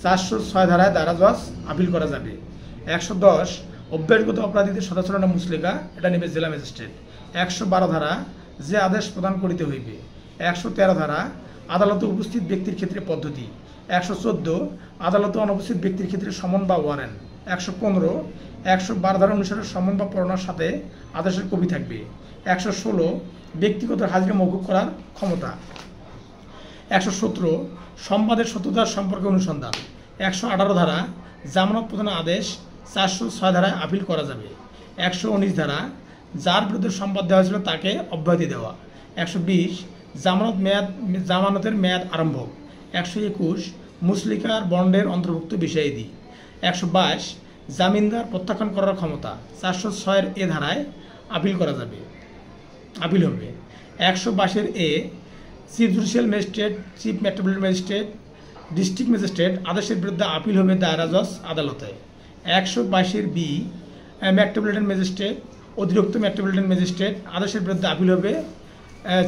406 ধারায় দায়রা জজ আপিল করা যাবে। 110 অভ্যাসগত অপরাধীদের সদাচরণের মুচলেকা, এটা নেবে জেলা ম্যাজিস্ট্রেট। 112 ধারা যে আদেশ প্রদান করিতে হইবে। 113 ধারা আদালতে উপস্থিত ব্যক্তির ক্ষেত্রে পদ্ধতি। 114 আদালতে অনুপস্থিত ব্যক্তির ক্ষেত্রে সমন বা ওয়ারেন্ট। 115 112 ধারা অনুসারে সমন বা পরোয়ানার সাথে আদেশের কপি থাকবে। 116 ব্যক্তিগত হাজিরা মওকুফ করার ক্ষমতা। 117 সংবাদের সত্যতা সম্পর্কে অনুসন্ধান। 118 ধারা জামানত প্রদানের আদেশ 406 ধারায় আপিল করা যাবে। 119 ধারা যার বিরুদ্ধে সংবাদ দেওয়া হয়েছিল তাকে অব্যাহতি দেওয়া। 120 জামানতের মেয়াদ আরম্ভ। 121 মুচলেকার বন্ডের অন্তর্ভুক্ত বিষয়াদি। 122 জামিনদার প্রত্যাখ্যান করার ক্ষমতা। 406 ধারায় আপিল করা যাবে, আপিল হবে। 122 chief judicial magistrate, chief metropolitan magistrate, district magistrate আদেশের বিরুদ্ধে আপিল হবে দায়রা জজ আদালতে। 122 মেট্রোপলিটন ম্যাজিস্ট্রেট, অতিরিক্ত মেট্রোপলিটন ম্যাজিস্ট্রেট আদেশের বিরুদ্ধে আপিল হবে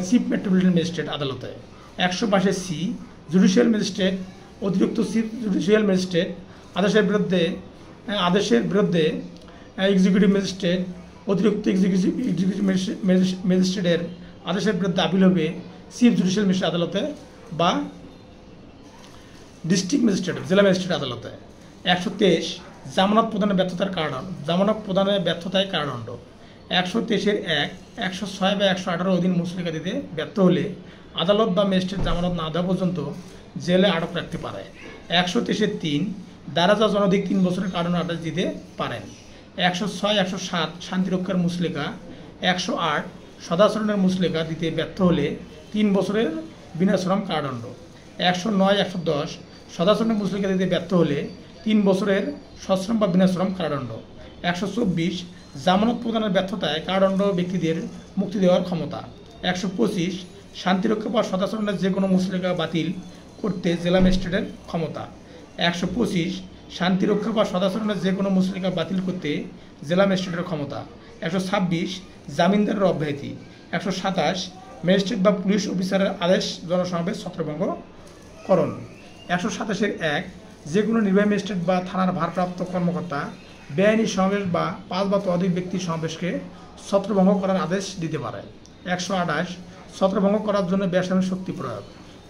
চিফ মেট্রোপলিটন ম্যাজিস্ট্রেট আদালতে। 122 জুডিশিয়াল ম্যাজিস্ট্রেট, অতিরিক্ত চিফ জুডিশিয়াল ম্যাজিস্ট্রেট আদেশের বিরুদ্ধে এক্সিকিউটিভ ম্যাজিস্ট্রেট, অতিরিক্ত এক্সিকিউটিভ ম্যাজিস্ট্রেটের আদেশের বিরুদ্ধে আপিল হবে চিফ জুডিশিয়াল ম্যাজিস্ট্রেট আদালতে বা ডিস্ট্রিক্ট ম্যাজিস্ট্রেট, জেলা ম্যাজিস্ট্রেট আদালতে। 123 জামানত প্রদানের ব্যর্থতার কারণ, জামানত প্রদানের ব্যর্থতায় কারাদণ্ড। 123 106 বা 118 অধীন মুচলেকা দিতে ব্যর্থ হলে আদালত বা ম্যাজিস্ট্রেট জামানত না দেওয়া পর্যন্ত জেলে আটক রাখতে পারে। 123 দায়রা জজ অনধিক 3 বছরের কারাদণ্ডের আদেশ দিতে পারেন। 106 107 শান্তিরক্ষার মুচলেকা। 108 সদাচরণের মুচলেকা দিতে ব্যর্থ হলে 3 বছরের বিনাশ্রম কারাদণ্ড। 109 110 সদাচরণের মুচলেকা দিতে ব্যর্থ হলে 3 বছরের সশ্রম বা বিনাশ্রম কারাদণ্ড। 124 জামানত প্রদানের ব্যর্থতায় কারাদণ্ড ব্যক্তিদের মুক্তি দেওয়ার ক্ষমতা। 125 শান্তিরক্ষা বা সদাচরণের যে কোনো মুচলেকা বাতিল করতে জেলা ম্যাজিস্ট্রেটের ক্ষমতা। 125 শান্তিরক্ষা বা সদাচরণের যে কোনো মুচলেকা বাতিল করতে জেলা ম্যাজিস্ট্রেটের ক্ষমতা। 126 জামিনদারের অব্যাহতি। 127 ম্যাজিস্ট্রেট বা পুলিশ অফিসারের আদেশ জনসমাবেশ ছত্রভঙ্গকরণ। 127 1 যে কোনো নির্বাহী ম্যাজিস্ট্রেট বা থানার ভারপ্রাপ্ত কর্মকর্তা বেআইনি সমাবেশ বা 5 বা ততোধিক ব্যক্তির সমাবেশকে ছত্রভঙ্গ করার আদেশ দিতে পারে। 128 ছত্রভঙ্গ করার জন্য বেসামরিক শক্তি প্রয়োগ।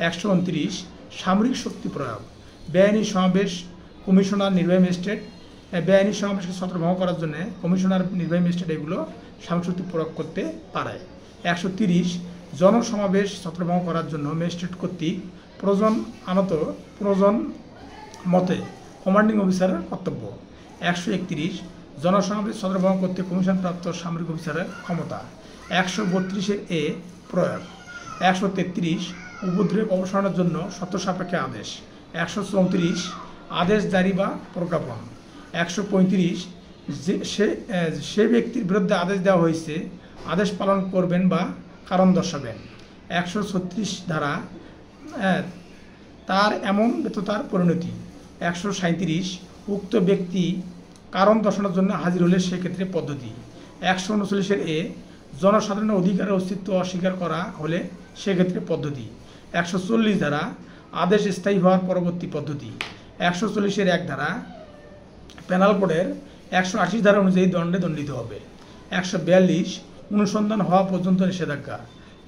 129 সামরিক শক্তি প্রয়োগ। বেআইনি সমাবেশ কমিশনার, নির্বাহী ম্যাজিস্ট্রেট বেআইনি সমাবেশকে ছত্রভঙ্গ করার জন্য কমিশনার, নির্বাহী ম্যাজিস্ট্রেট এগুলো সামরিক শক্তি প্রয়োগ করতে পারে। 130 জনসমাবেশ ছত্রভঙ্গ করার জন্য ম্যাজিস্ট্রেট কর্তৃক প্রয়োজন মতে কমান্ডিং অফিসারের কর্তব্য। 131 জনসমাবেশ ছত্রভঙ্গ করতে কমিশনপ্রাপ্ত সামরিক অফিসারের ক্ষমতা। 132 প্রয়োগ। 133 উপদ্রব অবসানের জন্য শর্ত সাপেক্ষে আদেশ। 134 আদেশ জারি বা প্রজ্ঞাপন। 135 সে ব্যক্তির বিরুদ্ধে আদেশ দেওয়া হয়েছে আদেশ পালন করবেন বা কারণ দর্শাবেন। 136 ধারা তার এমন ব্যর্থতার পরিণতি। 137 উক্ত ব্যক্তি কারণ দর্শানোর জন্য হাজির হলে সেক্ষেত্রে পদ্ধতি। 139 জনসাধারণের অধিকারের অস্তিত্ব অস্বীকার করা হলে সেক্ষেত্রে পদ্ধতি। 140 ধারা আদেশ স্থায়ী হওয়ার পরবর্তী পদ্ধতি। 140 1 ধারা পেনাল কোডের 180 ধারা অনুযায়ী দণ্ডে দণ্ডিত হবে। 142 অনুসন্ধান হওয়া পর্যন্ত নিষেধাজ্ঞা।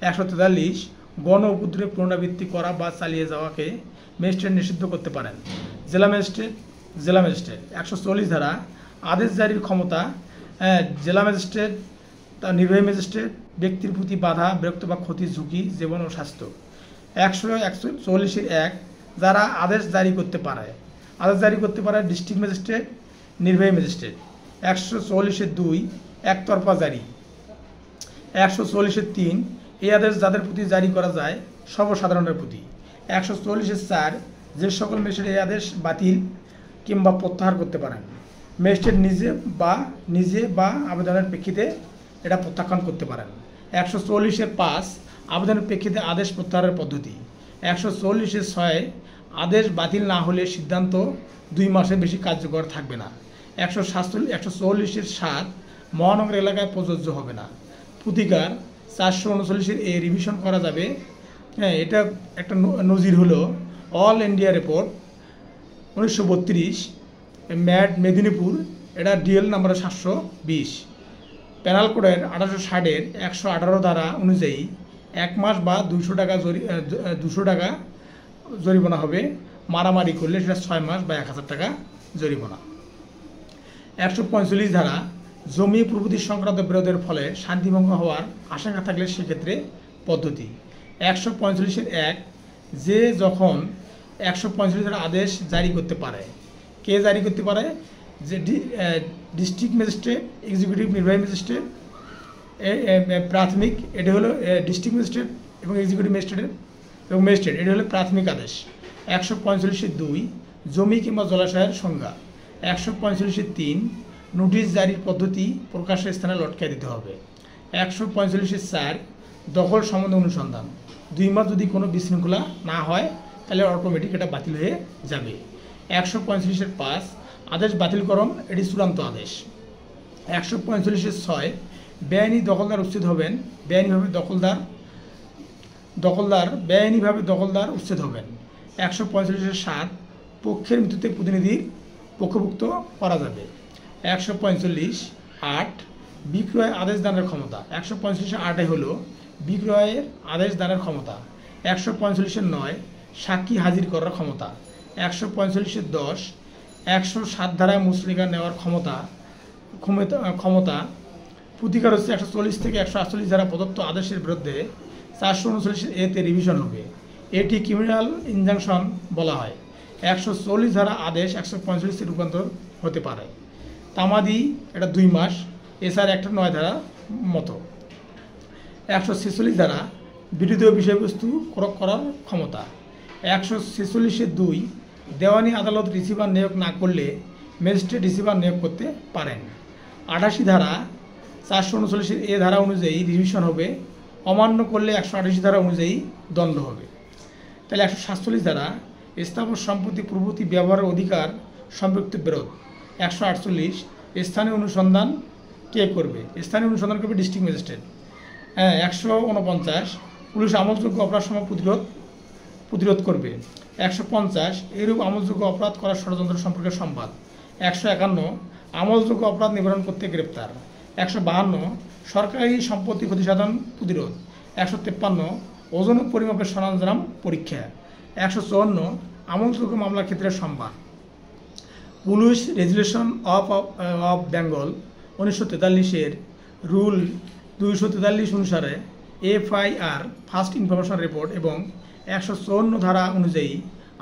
143 গণ উপদ্রব পুনরাবৃত্তি করা বা চালিয়ে যাওয়াকে ম্যাজিস্ট্রেট নিষিদ্ধ করতে পারেন। জেলা ম্যাজিস্ট্রেট 140 ধারা আদেশ জারির ক্ষমতা জেলা ম্যাজিস্ট্রেট, তার নির্বাহী ম্যাজিস্ট্রেট ব্যক্তির প্রতি বাধা, বিরক্ত বা ক্ষতি, ঝুঁকি, জীবন ও স্বাস্থ্য। 144 1 যারা আদেশ জারি করতে পারে ডিস্ট্রিক্ট ম্যাজিস্ট্রেট, নির্বাহী ম্যাজিস্ট্রেট। 144 2 একতরফা জারি। 144 3 এই আদেশ যাদের প্রতি জারি করা যায় সর্বসাধারণের প্রতি। 144(4) যে সকল ম্যাজিস্ট্রেট এই আদেশ বাতিল কিংবা প্রত্যাহার করতে পারেন। ম্যাজিস্ট্রেট নিজে বা আবেদনের প্রেক্ষিতে এটা প্রত্যাখ্যান করতে পারেন। 144(5) আবেদনের প্রেক্ষিতে আদেশ প্রত্যাহারের পদ্ধতি। 144(6) আদেশ বাতিল না হলে সিদ্ধান্ত 2 মাসের বেশি কার্যকর থাকবে না। 144(7) মহানগর এলাকায় প্রযোজ্য হবে না। প্রতিকার 439 রিভিশন করা যাবে। হ্যাঁ, এটা একটা নজির হলো অল ইন্ডিয়া রিপোর্ট 1932 মেদিনীপুর, এটা ডিএল নাম্বার 720। পেনাল কোডের 1860 118 ধারা অনুযায়ী 1 মাস বা 200 টাকা জরিমানা হবে। মারামারি করলে সেটা 6 মাস বা 1000 টাকা জরিমানা। 145 ধারা জমি প্রভৃতি সংক্রান্ত বিরোধের ফলে শান্তিভঙ্গ হওয়ার আশঙ্কা থাকলে সেক্ষেত্রে পদ্ধতি। 145(1) যে যখন 145 ধারা আদেশ জারি করতে পারে। কে জারি করতে পারে? যে ডিস্ট্রিক্ট ম্যাজিস্ট্রেট, এক্সিকিউটিভ নির্বাহী ম্যাজিস্ট্রেট, প্রাথমিক, এটা হলো ডিস্ট্রিক্ট ম্যাজিস্ট্রেট এবং এক্সিকিউটিভ ম্যাজিস্ট্রেট, এটা হলো প্রাথমিক আদেশ। 145(2) জমি কিংবা জলাশয়ের সংজ্ঞা। 145(3) নোটিশ জারির পদ্ধতি প্রকাশের স্থানে লটকায় দিতে হবে। 145(4) দখল সম্বন্ধে অনুসন্ধান। 2 মাস যদি কোনো বিশৃঙ্খলা না হয় তাহলে অটোমেটিক এটা বাতিল হয়ে যাবে। 145(5) আদেশ বাতিলকরণ, এটি চূড়ান্ত আদেশ। 145(6) বেআইনি দখলদার উচ্ছেদ হবেন। বেআইনিভাবে দখলদার উচ্ছেদ হবেন। 145(7) পক্ষের মৃত্যুতে প্রতিনিধির পক্ষভুক্ত করা যাবে। 145(8) বিক্রয় আদেশ দানের ক্ষমতা। 145(8) হলো বিক্রয়ের আদেশ দানের ক্ষমতা। 145(9) সাক্ষী হাজির করার ক্ষমতা। 145(10) 107 ধারায় মুচলেখা নেওয়ার ক্ষমতা। প্রতিকার হচ্ছে 140 থেকে 148 ধারা প্রদত্ত আদেশের বিরুদ্ধে 439(a)তে রিভিশন হবে। এটি ক্রিমিনাল ইনজাংশন বলা হয়। 140 ধারা আদেশ 145 রূপান্তর হতে পারে। তামাদি, এটা 2 মাস, এছাড়া 109 ধারা মতো। 146 ধারা বিরোধী বিষয়বস্তু ক্রয় করার ক্ষমতা। 146(2) দেওয়ানি আদালত রিসিভার নিয়োগ না করলে ম্যাজিস্ট্রেট রিসিভার নিয়োগ করতে পারেন। 88 ধারা 439(a) ধারা অনুযায়ী রিভিশন হবে। অমান্য করলে 188 ধারা অনুযায়ী দণ্ড হবে। তাহলে 147 ধারা স্থাবর সম্পত্তি প্রভৃতি ব্যবহারের অধিকার সম্পৃক্ত বিরোধ। 148 স্থানীয় অনুসন্ধান কে করবে? স্থানীয় অনুসন্ধান করবে ডিস্ট্রিক্ট ম্যাজিস্ট্রেট। 149 পুলিশ আমলযোগ্য অপরাধ সময় প্রতিরোধ করবে। 150 এরূপ আমলযোগ্য অপরাধ করার ষড়যন্ত্র সম্পর্কে সংবাদ। 151 আমলযোগ্য অপরাধ নিবারণ করতে গ্রেপ্তার। 152 সরকারি সম্পত্তি ক্ষতিসাধন প্রতিরোধ। 153 ওজন ও পরিমাপের সরঞ্জাম পরীক্ষা। 154 আমলযোগ্য মামলার ক্ষেত্রে সংবাদ। Police resolution of Bengal 1943 rule 243 অনুসারে FIR ফার্স্ট ইনফরমেশন রিপোর্ট এবং 154 ধারা অনুযায়ী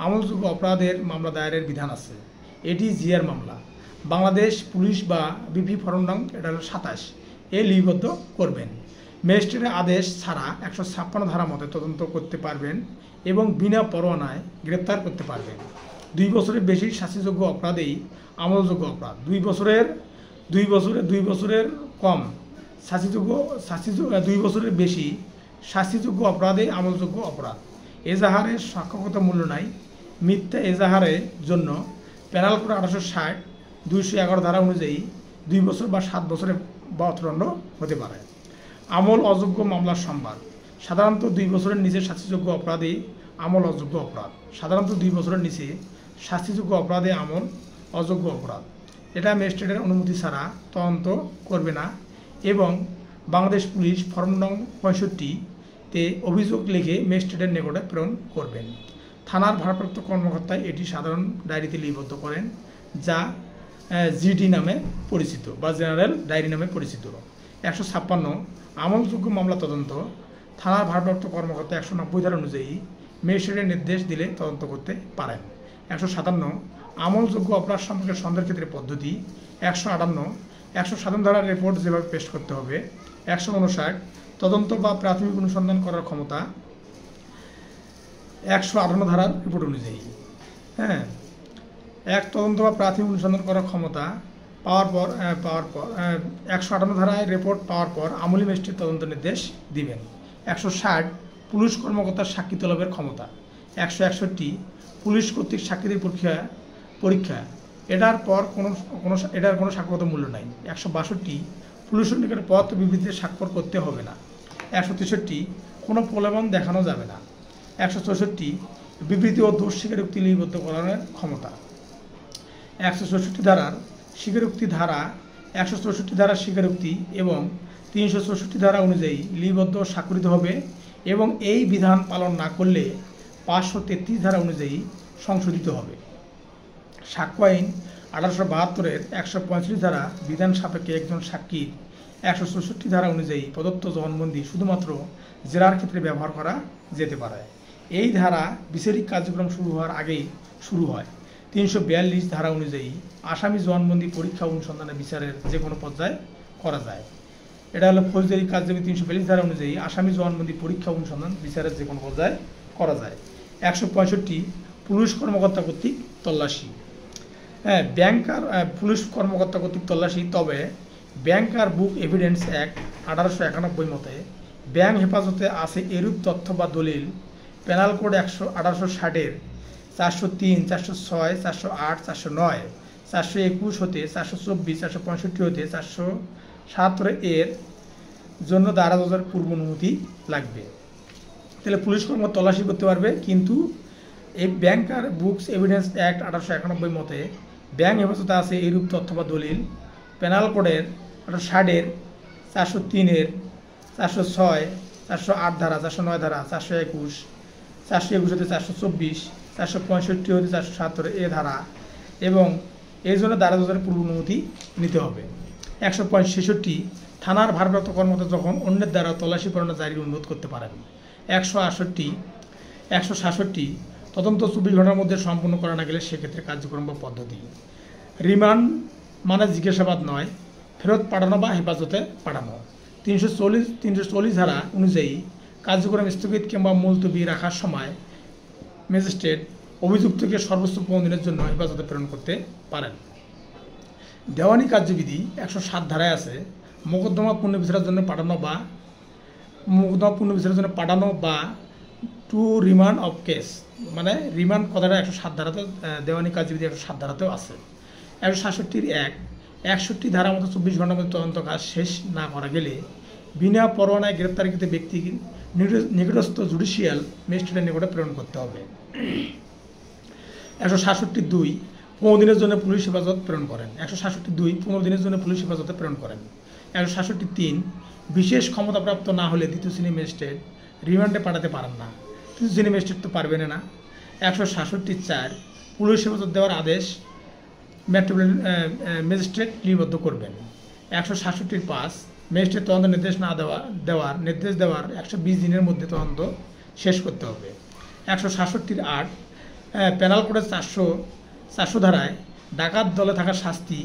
আমলযোগ্য অপরাধের মামলা দায়েরের বিধান আছে। এটি জিআর মামলা। বাংলাদেশ পুলিশ বা BP ফরম নং, এটা হলো 27, লিপিবদ্ধ করবেন। ম্যাজিস্ট্রেটের আদেশ ছাড়া 156 ধারা মতে তদন্ত করতে পারবেন এবং বিনা পরোয়ানায় গ্রেপ্তার করতে পারবেন। 2 বছরের বেশি শাস্তিযোগ্য অপরাধেই আমলযোগ্য অপরাধ। 2 বছরের কম শাস্তিযোগ্য 2 বছরের বেশি শাস্তিযোগ্য অপরাধে আমলযোগ্য অপরাধ। এজাহারের সাক্ষ্যগত মূল্য নাই। মিথ্যা এজাহারের জন্য পেনাল কোড 1860 211 ধারা অনুযায়ী 2 বছর বা 7 বছরের বা অর্থদণ্ড হতে পারে। আমল অযোগ্য মামলার সংবাদ। সাধারণত 2 বছরের নিচে শাস্তিযোগ্য অপরাধে আমল অযোগ্য অপরাধ। সাধারণত 2 বছরের নিচে শাস্তিযোগ্য অপরাধে আমল অযোগ্য অপরাধ। এটা ম্যাজিস্ট্রেটের অনুমতি ছাড়া তদন্ত করবে না এবং বাংলাদেশ পুলিশ ফর্ম নং 65-তে অভিযোগ লিখে ম্যাজিস্ট্রেটের নিকটে প্রেরণ করবেন। থানার ভারপ্রাপ্ত কর্মকর্তা এটি সাধারণ ডায়েরিতে লিপিবদ্ধ করেন, যা GD নামে পরিচিত বা জেনারেল ডায়েরি নামে পরিচিত। 156 আমলযোগ্য মামলা তদন্ত। থানার ভারপ্রাপ্ত কর্মকর্তা 190 ধারা অনুযায়ী ম্যাজিস্ট্রেটের নির্দেশ দিলে তদন্ত করতে পারেন। 157 আমলযোগ্য অপরাধ সম্পর্কে সন্দেহের ক্ষেত্রে পদ্ধতি। 158 ধারার রিপোর্ট যেভাবে পেশ করতে হবে। 159 তদন্ত বা প্রাথমিক অনুসন্ধান করার ক্ষমতা। 158 ধারার রিপোর্ট অনুযায়ী। হ্যাঁ, এক তদন্ত বা প্রাথমিক অনুসন্ধান করার ক্ষমতা পাওয়ার পর 158 ধারায় রিপোর্ট পাওয়ার পর আমলি ম্যাজিস্ট্রেট তদন্ত নির্দেশ দিবেন। 160 পুলিশ কর্মকর্তার সাক্ষী তলবের ক্ষমতা। 161 পুলিশ কর্তৃক সাক্ষীদের পরীক্ষা এটার কোনো সাক্ষ্যগত মূল্য নাই। 162 পুলিশের নিকটে পত্র বিবৃতিতে স্বাক্ষর করতে হবে না। 163 কোনো প্রলোভন দেখানো যাবে না। 164 বিবৃতি ও দোষ স্বীকারোক্তি লিপিবদ্ধ করানোর ক্ষমতা। 164 ধারার স্বীকারোক্তি ধারা 164 ধারার স্বীকারোক্তি এবং 364 ধারা অনুযায়ী লিপিবদ্ধ স্বাক্ষরিত হবে এবং এই বিধান পালন না করলে 533 ধারা অনুযায়ী সংশোধিত হবে। সাক্ষ্য আইন 1872-এর 135 ধারা বিধান সাপেক্ষে একজন সাক্ষীর 164 ধারা অনুযায়ী প্রদত্ত জবানবন্দি শুধুমাত্র জেরার ক্ষেত্রে ব্যবহার করা যেতে পারে। এই ধারা বিচারিক কার্যক্রম শুরু হওয়ার আগেই শুরু হয়। 342 ধারা অনুযায়ী আসামি জবানবন্দি পরীক্ষা অনুসন্ধানে বিচারের যে কোনো পর্যায়ে করা যায়। এটা হলো ফৌজদারি কার্যবিধি 342 ধারা অনুযায়ী আসামি জবানবন্দি পরীক্ষা অনুসন্ধান বিচারের যে কোনো পর্যায়ে করা যায়। 165 পুলিশ কর্মকর্তা কর্তৃক তল্লাশি। হ্যাঁ, পুলিশ কর্মকর্তা কর্তৃক তল্লাশি, তবে ব্যাংক আর বুক এভিডেন্স অ্যাক্ট 1891 মতে ব্যাংক হেফাজতে আছে এরূপ তথ্য বা দলিল পেনাল কোড 1860-এর 403, 406, 408, 409, 421 হতে 424, 465 হতে 417 এর জন্য দারাজের পূর্ব অনুমতি লাগবে। তাহলে পুলিশ কর্মকর্তা তল্লাশি করতে পারবে, কিন্তু এই ব্যাংক আর বুকস এভিডেন্স অ্যাক্ট 1891 মতে ব্যাংক হেফাজতে আছে এইরূপ তথ্য বা দলিল পেনাল কোডের 1860-এর 403-এর 406, 408 ধারা, 409 ধারা, 421 হতে 424, 465 হতে 417 এ ধারা এবং এর জন্য দারাজের পূর্ব অনুমতি নিতে হবে। 165 থানার ভারপ্রাপ্ত কর্মকর্তা যখন অন্যের দ্বারা তল্লাশি পরোয়ানা জারির অনুরোধ করতে পারেন। 166 তদন্ত 24 ঘন্টার মধ্যে সম্পূর্ণ করা না গেলে সেক্ষেত্রে কার্যক্রম বা পদ্ধতি। রিমান্ড মানে জিজ্ঞাসাবাদ নয়, ফেরত পাঠানো বা হেফাজতে পাঠানো। 340 ধারা অনুযায়ী কার্যক্রম স্থগিত কিংবা মুলতবি রাখার সময় ম্যাজিস্ট্রেট অভিযুক্তকে সর্বোচ্চ 15 দিনের জন্য হেফাজতে প্রেরণ করতে পারেন। দেওয়ানি কার্যবিধি 107 ধারায় আছে মোকদ্দমা পুনর্বিচারের জন্য পাঠানো বা টু রিমান্ড অফ কেস, মানে রিমান্ড কথাটা 107 ধারাতে, দেওয়ানি কার্যবিধি 107 ধারাতেও আছে। 167 ধারা মতো 24 ঘন্টার মধ্যে তদন্ত কাজ শেষ না করা গেলে বিনা পরোয়ানায় গ্রেপ্তারকৃত ব্যক্তিকে নিকটস্থ জুডিশিয়াল ম্যাজিস্ট্রেটের নিকটে প্রেরণ করতে হবে। 167(2) 15 দিনের জন্য পুলিশ হেফাজত প্রেরণ করেন। 167(2) 15 দিনের জন্য পুলিশ হেফাজতে প্রেরণ করেন। 167(3) বিশেষ ক্ষমতাপ্রাপ্ত না হলে দ্বিতীয় শ্রেণী ম্যাজিস্ট্রেট রিমান্ডে পাঠাতে পারেন না। তৃতীয় শ্রেণী ম্যাজিস্ট্রেট তো পারবেন না। 167(4) পুলিশ হেফাজত দেওয়ার আদেশ ম্যাজিস্ট্রেট লিপিবদ্ধ করবেন। 167(5) ম্যাজিস্ট্রেট তদন্ত নির্দেশ দেওয়ার 120 দিনের মধ্যে তদন্ত শেষ করতে হবে। 167(8) পেনাল কোডের 400 ধারায় ডাকাত দলে থাকার শাস্তি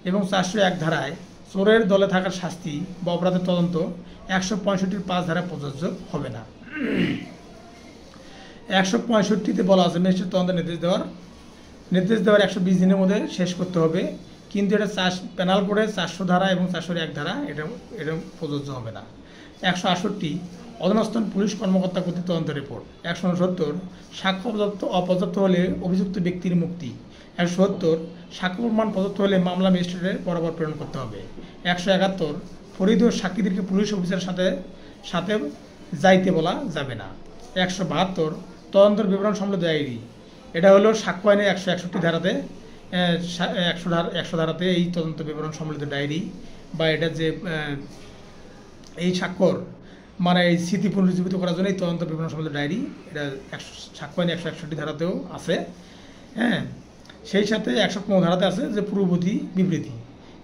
এবং 401 ধারায় চোরের দলে থাকার শাস্তি বা অপরাধের তদন্ত 165(5) ধারায় প্রযোজ্য হবে না। 165-তে বলা আছে ম্যাজিস্ট্রেট তদন্ত নির্দেশ দেওয়ার 120 দিনের মধ্যে শেষ করতে হবে, কিন্তু এটা পেনাল কোডের 400 ধারা এবং 401 ধারা এটা প্রযোজ্য হবে না। 168 অধস্তন পুলিশ কর্মকর্তা কর্তৃক তদন্ত রিপোর্ট। 169 সাক্ষ্য অপর্যাপ্ত হলে অভিযুক্ত ব্যক্তির মুক্তি। 170 সাক্ষ্য প্রমাণ পর্যাপ্ত হলে মামলা ম্যাজিস্ট্রেটের বরাবর প্রেরণ করতে হবে। 171 ফরিদ ও সাক্ষীদেরকে পুলিশ অফিসারের সাথে যাইতে বলা যাবে না। 172 তদন্তের বিবরণ সম্বলিত ডায়েরি। এটা হলো সাক্ষ্য আইনের 161 ধারাতে 100 ধারাতে এই তদন্ত বিবরণ সম্বলিত ডায়েরি বা এটা যে এই স্বাক্ষর মানে এই স্মৃতি পুনরুজ্জীবিত করার জন্য এই তদন্ত বিবরণ সম্বলিত ডায়েরি, এটা সাক্ষ্য আইন 161 ধারাতেও আছে। হ্যাঁ, সেই সাথে 115 ধারাতে আছে যে পূর্ববর্তী বিবৃতি।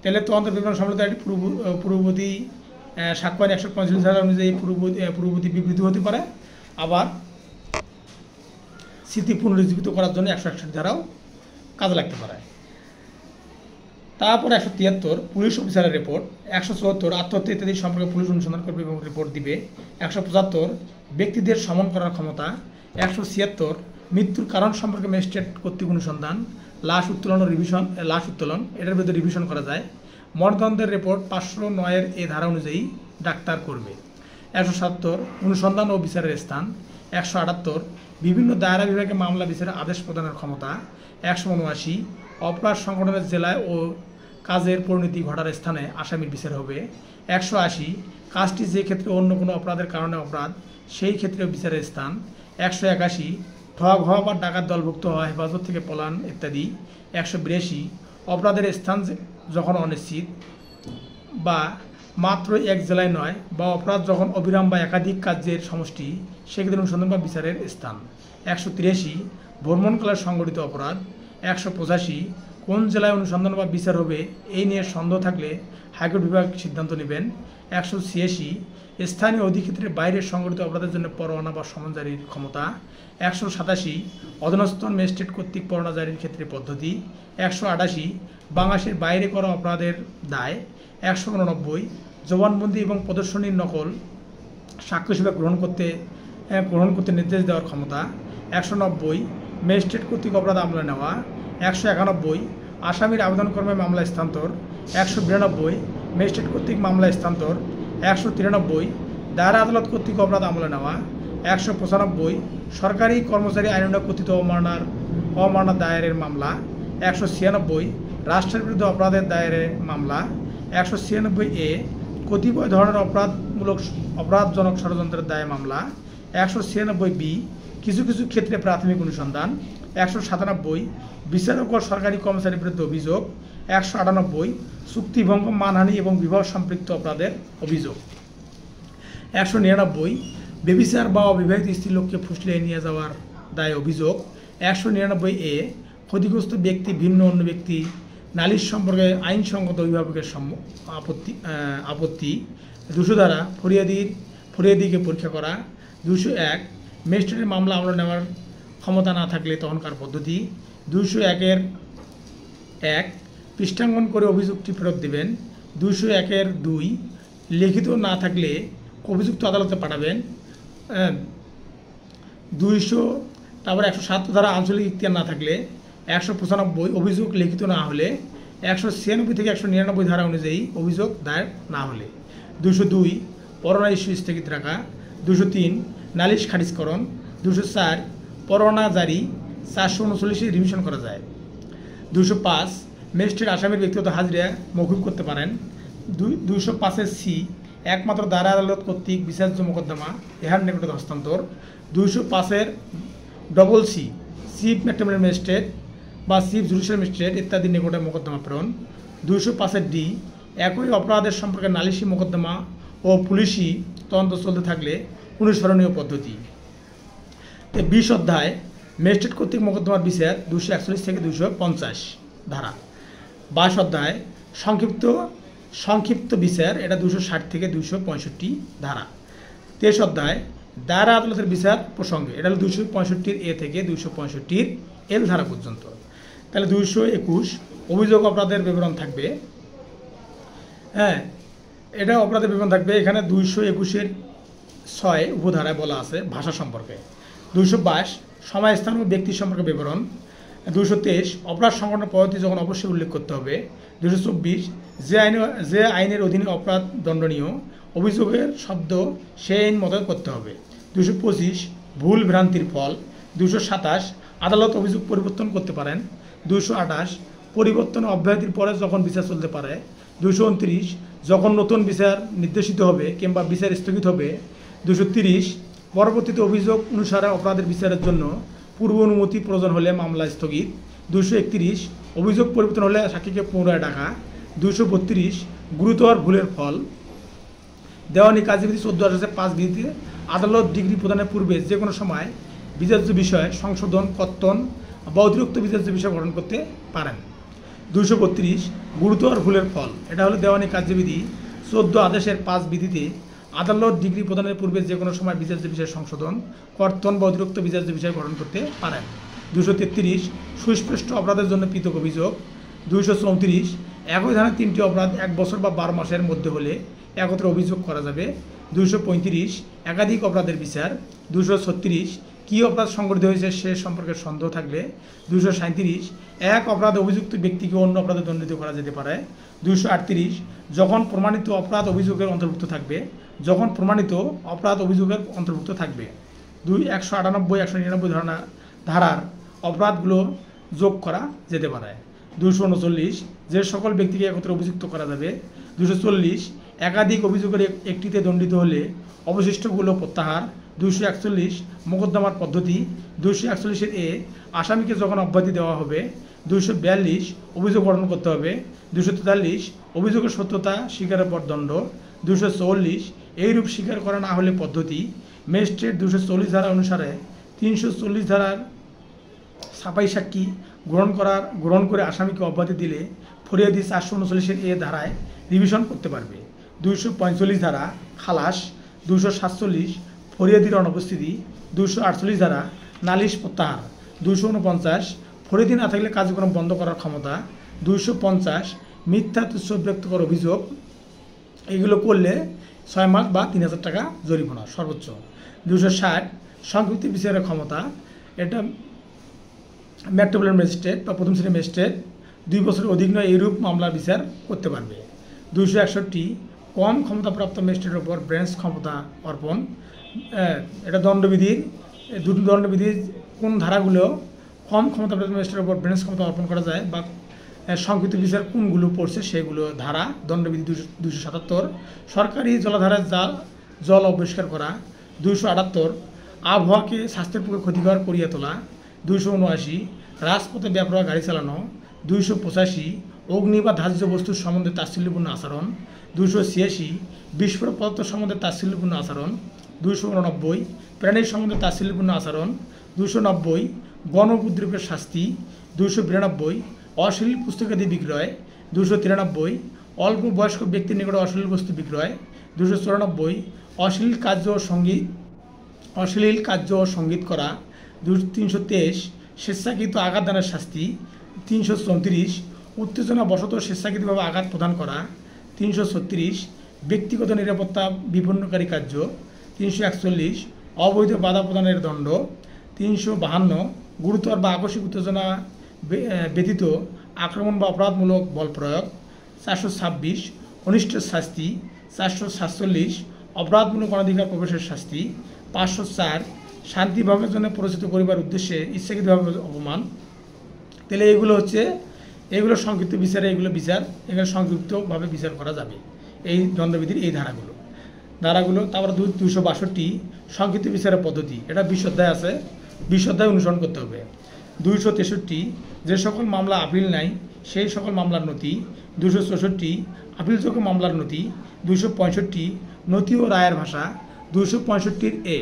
তাহলে তদন্ত বিবরণ সম্বলিত ডায়েরি পূর্ববর্তী সাক্ষ্য আইন 145 ধারা অনুযায়ী পূর্ববর্তী বিবৃতি হতে পারে, আবার স্মৃতি পুনরুজ্জীবিত করার জন্য 161 ধারাও কাজে লাগতে পারে। তারপর 173 পুলিশ অফিসারের রিপোর্ট। 174 আত্মহত্যা ইত্যাদি সম্পর্কে পুলিশ অনুসন্ধান করবে এবং রিপোর্ট দিবে। 175 ব্যক্তিদের সমন করার ক্ষমতা। 176 মৃত্যুর কারণ সম্পর্কে ম্যাজিস্ট্রেট কর্তৃক অনুসন্ধান, লাশ উত্তোলন ও লাশ উত্তোলন এটার বিরুদ্ধে রিভিশন করা যায়। ময়নাতদন্তের রিপোর্ট 509 এ ধারা অনুযায়ী ডাক্তার করবে। 177 অনুসন্ধান ও বিচারের স্থান। 178 বিভিন্ন দায়রা বিভাগে মামলা বিচারের আদেশ প্রদানের ক্ষমতা। 179 অপরাধ সংগঠনের জেলায় ও কাজের পরিণতি ঘটার স্থানে আসামির বিচার হবে। 180 কাজটি যে ক্ষেত্রে অন্য কোনো অপরাধের কারণে অপরাধ সেই ক্ষেত্রে বিচারের স্থান। 181 ঠগ হওয়া বা ডাকাত দলভুক্ত হওয়া, হেফাজত থেকে পলায়ন ইত্যাদি। 182 অপরাধের স্থান যখন অনিশ্চিত বা মাত্র এক জেলায় নয় বা অপরাধ যখন অবিরাম বা একাধিক কার্যের সমষ্টি সেক্ষেত্রে অনুসন্ধান বা বিচারের স্থান। 183 ভ্রমণকালে সংগঠিত অপরাধ। 185 কোন জেলায় অনুসন্ধান বা বিচার হবে এই নিয়ে সন্দেহ থাকলে হাইকোর্ট বিভাগ সিদ্ধান্ত নেবেন। 186 স্থানীয় অধিক্ষেত্রের বাইরে সংগঠিত অপরাধের জন্য পরোয়ানা বা সমন জারির ক্ষমতা। 187 অধীনস্থ ম্যাজিস্ট্রেট কর্তৃক পরোয়ানা জারির ক্ষেত্রে পদ্ধতি। 188 বাংলাদেশের বাইরে করা অপরাধের দায়। 189 জবানবন্দি এবং প্রদর্শনীর নকল সাক্ষ্য হিসেবে গ্রহণ করতে নির্দেশ দেওয়ার ক্ষমতা। 190 ম্যাজিস্ট্রেট কর্তৃক অপরাধ আমলে নেওয়া। 191 আসামির আবেদনক্রমে মামলা স্থানান্তর। 192 ম্যাজিস্ট্রেট কর্তৃক মামলা স্থানান্তর। 193 দায়রা আদালত কর্তৃক অপরাধ আমলে নেওয়া। 195 সরকারি কর্মচারী আইনে কথিত অবমাননার দায়েরের মামলা। 196 রাষ্ট্রের বিরুদ্ধে অপরাধের দায়েরের মামলা। 196 এ কতিপয় ধরনের অপরাধজনক ষড়যন্ত্রের দায়ে মামলা। 196 বি কিছু কিছু ক্ষেত্রে প্রাথমিক অনুসন্ধান। 197 বিচারক ও সরকারি কর্মচারীর বিরুদ্ধে অভিযোগ। 198 চুক্তিভঙ্গ, মানহানি এবং বিবাহ সম্পৃক্ত অপরাধের অভিযোগ। 199 বেবিচার বা অবিবাহিত স্ত্রীলোককে ফুসলিয়ে নিয়ে যাওয়ার দায়ে অভিযোগ। 199 এ ক্ষতিগ্রস্ত ব্যক্তি ভিন্ন অন্য ব্যক্তি নালিশ সম্পর্কে আইনসঙ্গত অভিভাবকের আপত্তি। 200 ধারা ফরিয়াদিকে পরীক্ষা করা। 201 ম্যাজিস্ট্রেটের মামলা আমলে নেওয়ার ক্ষমতা না থাকলে তখনকার পদ্ধতি। 201 পৃষ্ঠাঙ্কন করে অভিযোগটি ফেরত দেবেন। 201 লিখিত না থাকলে অভিযুক্ত আদালতে পাঠাবেন। 107 ধারা আঞ্চলিক ইখতিয়ার না থাকলে। 195 অভিযোগ লিখিত না হলে। 196 থেকে 199 ধারা অনুযায়ী অভিযোগ দায়ের না হলে। 202 পরোয়ানা ইস্যু স্থগিত রাখা। 203 নালিশ খারিজকরণ। 204 পরোয়ানা জারি 439 রিভিশন করা যায়। 205 ম্যাজিস্ট্রেট আসামির ব্যক্তিগত হাজিরা মওকুফ করতে পারেন। 205 সি একমাত্র দায়রা আদালত কর্তৃক বিচার্য মোকদ্দমা এহার নিকটে হস্তান্তর। 205 double C chief metropolitan magistrate বা চিফ জুডিশিয়াল ম্যাজিস্ট্রেট ইত্যাদির নিকটে মোকদ্দমা প্রেরণ। 205 ডি একই অপরাধের সম্পর্কে নালিশি মোকদ্দমা ও পুলিশি তদন্ত চলতে থাকলে অনুসরণীয় পদ্ধতি। 20 অধ্যায় ম্যাজিস্ট্রেট কর্তৃক মোকদ্দমার বিচার 241 থেকে 250 ধারা। 22 অধ্যায় সংক্ষিপ্ত বিচার, এটা 260 থেকে 265 ধারা। 23 অধ্যায় দায়রা আদালতের বিচার প্রসঙ্গে, এটা হলো 265 এ থেকে 265 এল ধারা পর্যন্ত। তাহলে 221 অভিযোগ অপরাধের বিবরণ থাকবে। হ্যাঁ, এটা অপরাধের বিবরণ থাকবে। এখানে 221 6 উপধারায় বলা আছে ভাষা সম্পর্কে। 222 সময়, স্থান ও ব্যক্তি সম্পর্কে বিবরণ। 223 অপরাধ সংগঠনের পদ্ধতি যখন অবশ্যই উল্লেখ করতে হবে। 224 যে আইনের অধীনে অপরাধ দণ্ডনীয় অভিযোগের শব্দ সেই আইন মতো করতে হবে। 225 ভুল ভ্রান্তির ফল। 227 আদালত অভিযোগ পরিবর্তন করতে পারেন। 228 পরিবর্তন অব্যাহতির পরে যখন বিচার চলতে পারে। 229 যখন নতুন বিচার নির্দেশিত হবে কিংবা বিচার স্থগিত হবে। 230 পরবর্তীতে অভিযোগ অনুসারে অপরাধের বিচারের জন্য পূর্ব অনুমতি প্রয়োজন হলে মামলা স্থগিত। 231 অভিযোগ পরিবর্তন হলে সাক্ষীকে পুনরায় ডাকা। 232 গুরুতর ভুলের ফল। দেওয়ানি কার্যবিধি 14/5 বিধিতে আদালত ডিগ্রি প্রদানের পূর্বে যে কোনো সময় বিচার্য বিষয় সংশোধন, কর্তন বা অতিরিক্ত বিচার্য বিষয় গঠন করতে পারেন। 232 গুরুতর ভুলের ফল, এটা হলো দেওয়ানি কার্যবিধি 14/5 বিধিতে আদালত ডিগ্রি প্রদানের পূর্বে যে কোনো সময় বিচার্য বিষয় সংশোধন, কর্তন বা অতিরিক্ত বিচার্য বিষয় গঠন করতে পারেন। 233 সুস্পষ্ট অপরাধের জন্য পৃথক অভিযোগ। 234 একই ধারার 3টি অপরাধ 1 বছর বা 12 মাসের মধ্যে হলে একত্রে অভিযোগ করা যাবে। 235 একাধিক অপরাধের বিচার। 236 কী অপরাধ সংঘটিত হয়েছে সে সম্পর্কে সন্দেহ থাকলে। 237 এক অপরাধে অভিযুক্ত ব্যক্তিকে অন্য অপরাধে দণ্ডিত করা যেতে পারে। 238 যখন প্রমাণিত অপরাধ অভিযোগের অন্তর্ভুক্ত থাকবে, যখন প্রমাণিত অপরাধ অভিযোগের অন্তর্ভুক্ত থাকবে। 198 199 ধারার অপরাধগুলো যোগ করা যেতে পারে। 239 যে সকল ব্যক্তিকে একত্রে অভিযুক্ত করা যাবে। 240 একাধিক অভিযোগের একটিতে দণ্ডিত হলে অবশিষ্টগুলো প্রত্যাহার। 241 মোকদ্দমার পদ্ধতি। 241 এ আসামিকে যখন অব্যাহতি দেওয়া হবে। 242 অভিযোগ গঠন করতে হবে। 243 অভিযোগের সত্যতা স্বীকারের পর দণ্ড। 244 এইরূপ স্বীকার করা না হলে পদ্ধতি। ম্যাজিস্ট্রেট 240 ধারা অনুসারে 340 ধারার ছাপাই সাক্ষী গ্রহণ করে আসামিকে অব্যাহতি দিলে ফরিয়াদি 439 এ ধারায় রিভিশন করতে পারবে। 245 ধারা খালাস। 247 ফরিয়াদির অনুপস্থিতি। 248 ধারা নালিশ প্রত্যাহার। 249 ফরিয়াদি না থাকলে কার্যক্রম বন্ধ করার ক্ষমতা। 250 মিথ্যা তুচ্ছ ব্যক্তিগত অভিযোগ, এগুলো করলে 6 মাস বা 3000 টাকা জরিমানা সর্বোচ্চ। 260 সংক্ষিপ্ত বিচারের ক্ষমতা, এটা মেট্রোপলিটন ম্যাজিস্ট্রেট বা প্রথম শ্রেণীর ম্যাজিস্ট্রেট 2 বছরের অধিক নয় এইরূপ মামলার বিচার করতে পারবে। 261 কম ক্ষমতাপ্রাপ্ত ম্যাজিস্ট্রেটের উপর ব্রেঞ্চ ক্ষমতা অর্পণ, এটা দণ্ডবিধির দুটি দণ্ডবিধির কোন ধারাগুলো কম ক্ষমতাপ্রাপ্ত ম্যাজিস্ট্রেটের উপর ব্রেঞ্চ ক্ষমতা অর্পণ করা যায় বা সংক্ষিপ্ত বিচার কোনগুলো পড়ছে সেগুলো ধারা। দণ্ডবিধি 277 সরকারি জলাধারে জল অপরিষ্কার করা। 278 আবহাওয়াকে স্বাস্থ্যের পক্ষে ক্ষতিকর করিয়া তোলা। 279 রাজপথে বেপরোয়া গাড়ি চালানো। 285 অগ্নি বা ধার্য বস্তুর সম্বন্ধে তাচ্ছিল্যপূর্ণ আচরণ। 286 বিস্ফোরক পদার্থ সম্বন্ধে তাচ্ছিল্যপূর্ণ আচরণ। 289 প্রাণীর সম্বন্ধে তাচ্ছিল্যপূর্ণ আচরণ। 290 গণ উপদ্রবের শাস্তি। 292 অশ্লীল পুস্তকাদি বিক্রয়। 293 অল্প বয়স্ক ব্যক্তির নিকট অশ্লীল বস্তু বিক্রয়। 294 অশ্লীল কার্য ও সঙ্গীত করা। 323 স্বেচ্ছাকৃত আঘাত দানের শাস্তি। 334 উত্তেজনা বশত স্বেচ্ছাকৃতভাবে আঘাত প্রদান করা। 336 ব্যক্তিগত নিরাপত্তা বিপন্নকারী কার্য। 341 অবৈধ বাধা প্রদানের দণ্ড। 352 গুরুতর বা আকস্মিক উত্তেজনা ব্যতীত আক্রমণ বা অপরাধমূলক বল প্রয়োগ। 426 অনিষ্টের শাস্তি। 447 অপরাধমূলক অনধিকার প্রবেশের শাস্তি। 504 শান্তি ভঙ্গের জন্য প্ররোচিত করিবার উদ্দেশ্যে ইচ্ছাকৃতভাবে অপমান। তাহলে এগুলো সংক্ষিপ্ত বিচারে এগুলো সংক্ষিপ্তভাবে বিচার করা যাবে এই দণ্ডবিধির এই ধারাগুলো। তারপর 262 সংক্ষিপ্ত বিচারের পদ্ধতি, এটা 20 অধ্যায় আছে, 20 অধ্যায় অনুসরণ করতে হবে। 263 যে সকল মামলা আপিল নাই সেই সকল মামলার নথি। 264 আপিলযোগ্য মামলার নথি। 265 নথি ও রায়ের ভাষা। 265 এ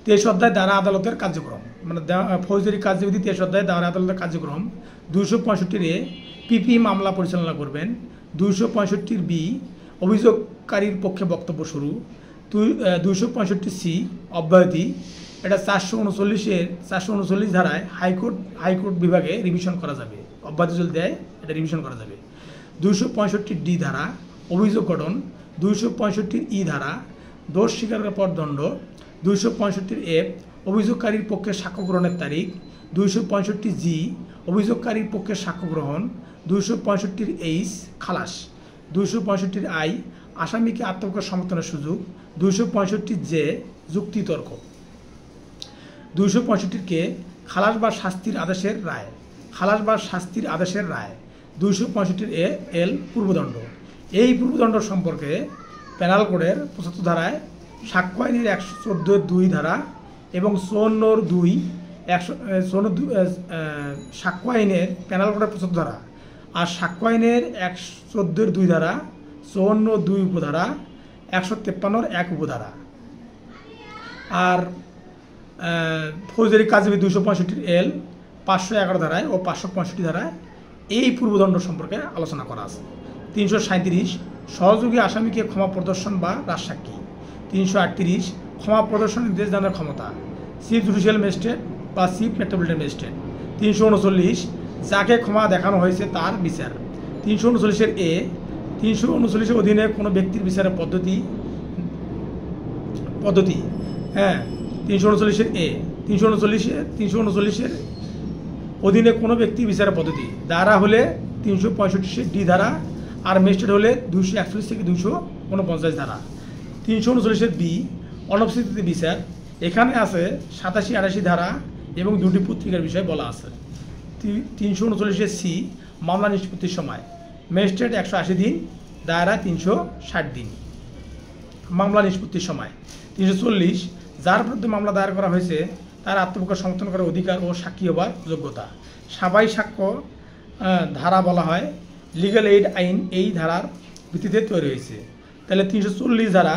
23 অধ্যায় দ্বারা আদালতের কার্যক্রম, মানে ফৌজদারি কার্যবিধি 23 অধ্যায় দ্বারা আদালতের কার্যক্রম। 265 এ পিপি মামলা পরিচালনা করবেন। 265 বি অভিযোগকারীর পক্ষে বক্তব্য শুরু। 265 সি অব্যাহতি, এটা 439 ধারায় হাইকোর্ট বিভাগে রিভিশন করা যাবে, অব্যাহতি যদি দেয় এটা রিভিশন করা যাবে। 265 ডি ধারা অভিযোগ গঠন। 265 ই ধারা দোষ স্বীকারের পর দণ্ড। 265 এফ অভিযোগকারীর পক্ষে সাক্ষ্য গ্রহণের তারিখ। 265 জি অভিযোগকারীর পক্ষে সাক্ষ্য গ্রহণ। 265 এইচ খালাস। 265 আই আসামিকে আত্মপক্ষ সমর্থনের সুযোগ। 265 জে যুক্তিতর্ক। 265 কে খালাস বা শাস্তির আদেশের রায়। 265 এ এল পূর্বদণ্ড। এই পূর্বদণ্ড সম্পর্কে পেনাল কোডের 75 ধারায়, সাক্ষ্য আইনের 114(2) ধারা এবং 54(2) সাক্ষ্য আইনের পেনাল কোডের 75 ধারা আর সাক্ষ্য আইনের 114(2) ধারা, 54(2) উপধারা, 153(1) উপধারা। আর ফৌজদারি কার্যবিধি 265 এল 511 ধারায় ও 565 ধারায় এই পূর্বদণ্ড সম্পর্কে আলোচনা করা আছে। 337 সহযোগী আসামিকে ক্ষমা প্রদর্শন বা রাজসাক্ষী। 338 ক্ষমা প্রদর্শন নির্দেশ দানের ক্ষমতা, চিফ জুডিশিয়াল ম্যাজিস্ট্রেট বা চিফ মেট্রোপলিটন ম্যাজিস্ট্রেট। 339 যাকে ক্ষমা দেখানো হয়েছে তার বিচার। 339 এ 339 অধীনে কোনো ব্যক্তির বিচারের পদ্ধতি 339 এ 339 অধীনে কোনো ব্যক্তি বিচারের পদ্ধতি ধারা হলে 365 ডি ধারা, আর ম্যাজিস্ট্রেট হলে 241 থেকে 249 ধারা। 339 বি অনুপস্থিত বিচার, এখানে আছে 87-88 ধারা এবং 2টি পত্রিকার বিষয় বলা আছে। 339 সি মামলা নিষ্পত্তির সময় ম্যাজিস্ট্রেট 180 দিন, দায়রা 360 দিন। মামলা নিষ্পত্তির সময় 340 যার বিরুদ্ধে মামলা দায়ের করা হয়েছে তার আত্মপক্ষ সমর্থন করার অধিকার ও সাক্ষী হবার যোগ্যতা। সাবাই সাক্ষ্য ধারা বলা হয় লিগ্যাল এইড আইন এই ধারার ভিত্তিতে তৈরি হয়েছে। তাহলে 340 ধারা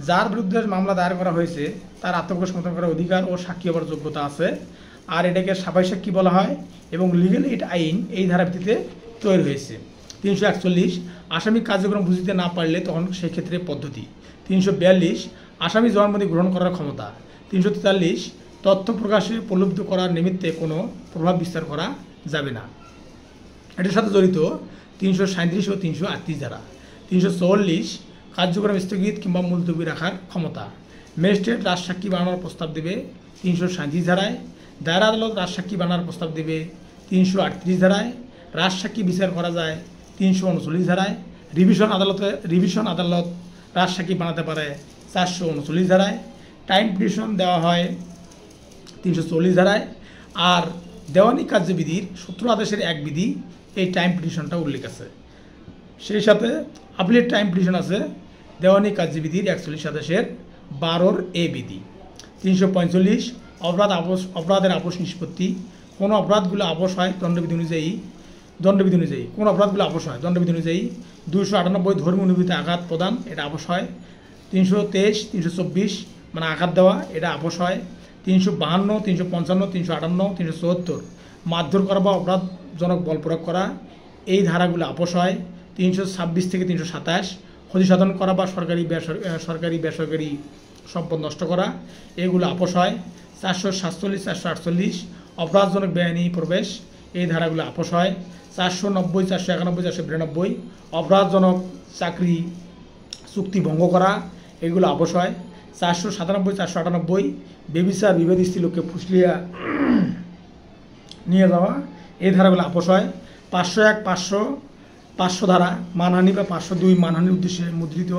যার বিরুদ্ধে মামলা দায়ের করা হয়েছে তার আত্মপক্ষ সমর্থন করার অধিকার ও সাক্ষী হবার যোগ্যতা আছে, আর এটাকে সাবাই সাক্ষী বলা হয় এবং লিগ্যাল এইড আইন এই ধারার ভিত্তিতে তৈরি হয়েছে। 341 আসামি কার্যক্রম বুঝিতে না পারলে তখন সেই ক্ষেত্রে পদ্ধতি। 342 আসামি জবানবন্দি গ্রহণ করার ক্ষমতা। 343 তথ্য প্রকাশে প্রলুব্ধ করার নিমিত্তে কোনো প্রভাব বিস্তার করা যাবে না। এটার সাথে জড়িত 337 ও 338 ধারা। 344 কার্যক্রম স্থগিত কিংবা মুলতবি রাখার ক্ষমতা। ম্যাজিস্ট্রেট রাজসাক্ষী বানানোর প্রস্তাব দেবে 337 ধারায়, দায়রা আদালত রাজসাক্ষী বানানোর প্রস্তাব দেবে 338 ধারায়, রাজসাক্ষী বিচার করা যায় 339 ধারায়, রিভিশন আদালত রাজসাক্ষী বানাতে পারে 439 ধারায়, টাইম পিটিশন দেওয়া হয় 340 ধারায়, আর দেওয়ানি কার্যবিধির সূত্র আদেশের এক বিধি এই টাইম পিটিশনটা উল্লেখ আছে। সেই সাথে আপিলের টাইম পিটিশন আছে দেওয়ানি কার্যবিধির 41 আদেশের 12 এ বিধি। 345 অপরাধের আপোষ নিষ্পত্তি। কোনো অপরাধগুলো আপোষ হয় দণ্ডবিধি অনুযায়ী কোন অপরাধগুলো আপোষ হয় দণ্ডবিধি অনুযায়ী 298 ধর্মীয় অনুভূতি আঘাত প্রদান, এটা আপোষ হয়। 323 324 মানে আঘাত দেওয়া, এটা আপোষ হয়। 352 355 358 374 মারধর করা বা অপরাধজনক বল প্রয়োগ করা, এই ধারাগুলো আপোষ হয়। 326 থেকে 327 ক্ষতি সাধন করা বা সরকারি বেসরকারি সম্পদ নষ্ট করা, এগুলো আপোষ হয়। 447 448 অপরাধজনক বেআইনি প্রবেশ, এই ধারাগুলো আপোষ হয়। 490 491 492 অপরাধজনক চাকরি চুক্তি ভঙ্গ করা, এগুলো আপোষ হয়। 497 498 বেবিচার বিবাদী স্ত্রীলোককে ফুসলিয়া নিয়ে যাওয়া, এই ধারাগুলো আপোষ হয়। 501 500 ধারা মানহানি বা 502 মানহানির উদ্দেশ্যে মুদ্রিত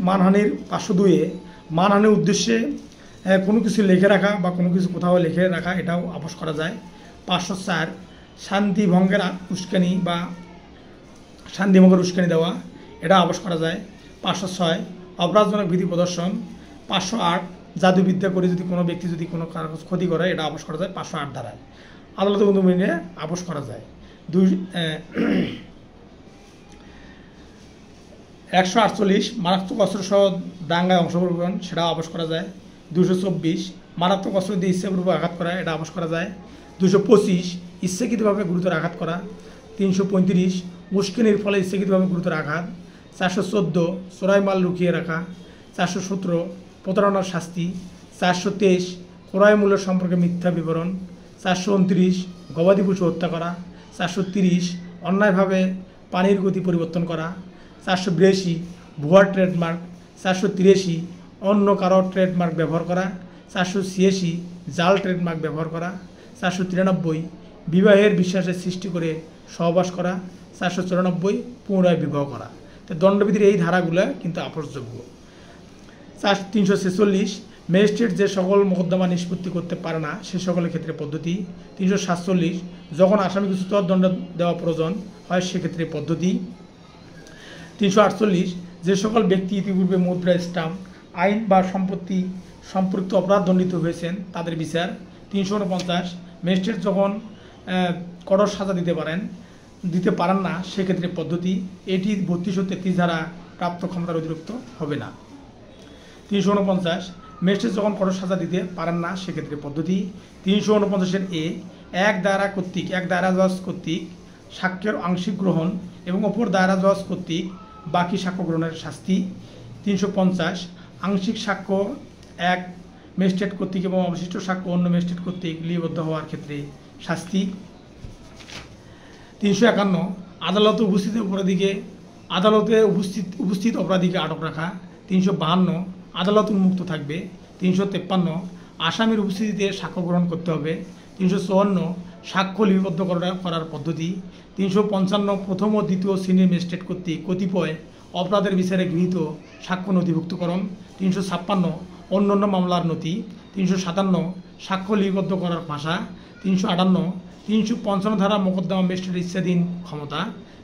মানহানির 502 মানহানির উদ্দেশ্যে কোনো কিছু লিখে রাখা বা কোনো কিছু কোথাও লিখে রাখা, এটাও আপোষ করা যায়। 504 শান্তি ভঙ্গের উস্কানি বা শান্তিভঙ্গের উস্কানি দেওয়া, এটা আপোষ করা যায়। 506 অপরাধজনক বিধি প্রদর্শন। 508 জাদুবিদ্যা করে যদি কোনো ব্যক্তি যদি কোনো কাগজ ক্ষতি করে, এটা আপোষ করা যায় 508 ধারায়। আদালত অনুমতি নিয়ে আপোষ করা যায়। 148 মারাত্মক অস্ত্রসহ দাঙ্গায় অংশগ্রহণ, সেটাও আপোষ করা যায়। 224 মারাত্মক অস্ত্র দিয়ে ইচ্ছাপূর্বক আঘাত করা, এটা আপোষ করা যায়। 225 ইচ্ছাকৃতভাবে গুরুতর আঘাত করা। 335 উস্কানির ফলে ইচ্ছাকৃতভাবে গুরুতর আঘাত। 414 চোরাই মাল লুকিয়ে রাখা। 417 প্রতারণার শাস্তি। 423 ক্রয় মূল্য সম্পর্কে মিথ্যা বিবরণ। 429 গবাদি পশু হত্যা করা। 430 অন্যায়ভাবে পানির গতি পরিবর্তন করা। 482 ভুয়া ট্রেডমার্ক। 483 অন্য কারো ট্রেডমার্ক ব্যবহার করা। 486 জাল ট্রেডমার্ক ব্যবহার করা। 493 বিবাহের বিশ্বাসের সৃষ্টি করে সহবাস করা। 494 পুনরায় বিবাহ করা। তো দণ্ডবিধির এই ধারাগুলো কিন্তু আপোষযোগ্য। 346 ম্যাজিস্ট্রেট যে সকল মোকদ্দমা নিষ্পত্তি করতে পারে না সে সকলের ক্ষেত্রে পদ্ধতি। 347 যখন আসামিকে উচ্চতর দণ্ড দেওয়া প্রয়োজন হয় সেক্ষেত্রে পদ্ধতি। 348 যে সকল ব্যক্তি ইতিপূর্বে মুদ্রা, স্টাম্প, আইন বা সম্পত্তি সম্পর্কিত অপরাধ দণ্ডিত হয়েছেন তাদের বিচার। 349 ম্যাজিস্ট্রেট যখন কঠোর সাজা দিতে পারেন না সেক্ষেত্রে পদ্ধতি। এটি 32 ও 33 ধারা প্রাপ্ত ক্ষমতার অতিরিক্ত হবে না। 349 ম্যাজিস্ট্রেট যখন কঠোর সাজা দিতে পারেন না সেক্ষেত্রে পদ্ধতি। 349 এ এক দায়রা জজ কর্তৃক সাক্ষ্যের আংশিক গ্রহণ এবং অপর দায়রা জজ কর্তৃক বাকি সাক্ষ্য গ্রহণের শাস্তি। 350 আংশিক সাক্ষ্য এক ম্যাজিস্ট্রেট কর্তৃক এবং অবশিষ্ট সাক্ষ্য অন্য ম্যাজিস্ট্রেট কর্তৃক লিপিবদ্ধ হওয়ার ক্ষেত্রে শাস্তি। 351 আদালতে উপস্থিত অপরাধীকে আটক রাখা। 352 আদালত উন্মুক্ত থাকবে। 353 আসামির উপস্থিতিতে সাক্ষ্য গ্রহণ করতে হবে। 354 সাক্ষ্য লিপিবদ্ধ করার পদ্ধতি। 355 প্রথম ও দ্বিতীয় শ্রেণীর ম্যাজিস্ট্রেট কর্তৃক কতিপয় অপরাধের বিচারে গৃহীত সাক্ষ্য নথিভুক্তকরণ। 356 অন্যান্য মামলার নথি। 357 সাক্ষ্য লিপিবদ্ধ করার ভাষা। 358 355 ধারা মোকদ্দমা ম্যাজিস্ট্রেটের ইচ্ছাধীন ক্ষমতা।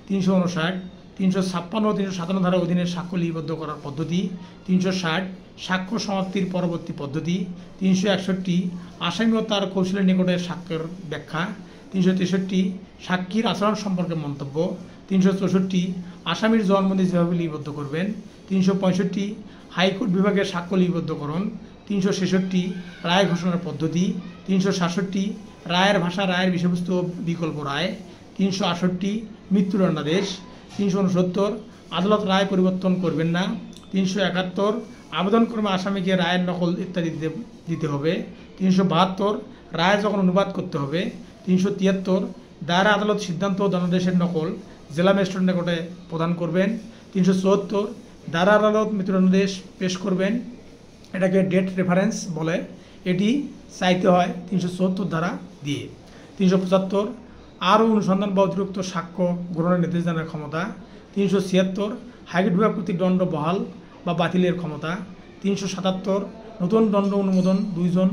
359 356 ও 357 ধারা অধীনে সাক্ষ্য লিপিবদ্ধ করার পদ্ধতি। 360 সাক্ষ্য সমাপ্তির পরবর্তী পদ্ধতি। 361 আসামি ও তার কৌশলের নিকটে সাক্ষ্যের ব্যাখ্যা। 363 সাক্ষীর আচরণ সম্পর্কে মন্তব্য। 364 আসামির জবানবন্দি যেভাবে লিপিবদ্ধ করবেন। 365 হাইকোর্ট বিভাগের সাক্ষ্য লিপিবদ্ধকরণ। 366 রায় ঘোষণার পদ্ধতি। 367 রায়ের ভাষা, রায়ের বিষয়বস্তু ও বিকল্প রায়। 368 মৃত্যুদণ্ডাদেশ। 369 আদালত রায় পরিবর্তন করবেন না। 371 আবেদনক্রমে আসামিকে রায়ের নকল ইত্যাদি দিতে হবে। 372 রায় যখন অনুবাদ করতে হবে। 373 দায়রা আদালত সিদ্ধান্ত ও দণ্ডাদেশের নকল জেলা ম্যাজিস্ট্রেটের নিকটে প্রদান করবেন। 374 দায়রা আদালত মৃত্যুদণ্ডাদেশ পেশ করবেন, এটাকে ডেট রেফারেন্স বলে, এটি চাইতে হয় 374 ধারা দিয়ে। 375 আরও অনুসন্ধান বা অতিরিক্ত সাক্ষ্য গ্রহণের নির্দেশ দানের ক্ষমতা। 376 হাইকোর্ট বিভাগ কর্তৃক দণ্ড বহাল বা বাতিলের ক্ষমতা। 377 নতুন দণ্ড অনুমোদন 2 জন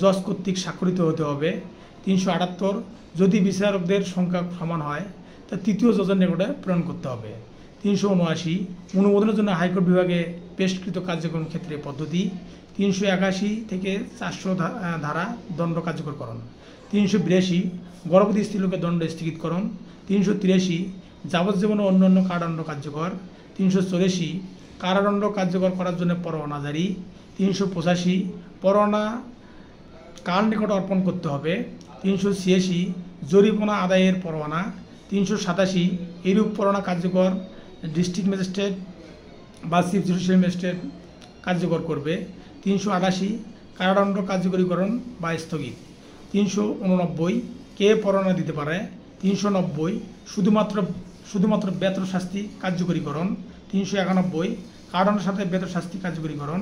জজ কর্তৃক স্বাক্ষরিত হতে হবে। 378 যদি বিচারকদের সংখ্যা সমান হয় তা তৃতীয় জজের নিকটে প্রেরণ করতে হবে। 379 অনুমোদনের জন্য হাইকোর্ট বিভাগে পেশকৃত কার্যক্রম ক্ষেত্রে পদ্ধতি। 381 থেকে 400 ধারা দণ্ড কার্যকরকরণ। 382 গর্ভবতী স্ত্রীলোকের দণ্ড স্থগিতকরণ। 383 যাবজ্জীবন ও অন্যান্য কারাদণ্ড কার্যকর। 384 কারাদণ্ড কার্যকর করার জন্য পরোয়ানা জারি। 385 পরোয়ানা কার নিকট অর্পণ করতে হবে। 386 জরিমানা আদায়ের পরোয়ানা। 387 এরূপ পরোয়ানা কার্যকর ডিস্ট্রিক্ট ম্যাজিস্ট্রেট বা চিফ জুডিশিয়াল ম্যাজিস্ট্রেট কার্যকর করবে। 388 কারাদণ্ড কার্যকরীকরণ বা স্থগিত। 389 কে পরোয়ানা দিতে পারে। 390 শুধুমাত্র বেতন শাস্তি কার্যকরীকরণ। 391 কারাদণ্ডের সাথে বেতন শাস্তি কার্যকরীকরণ।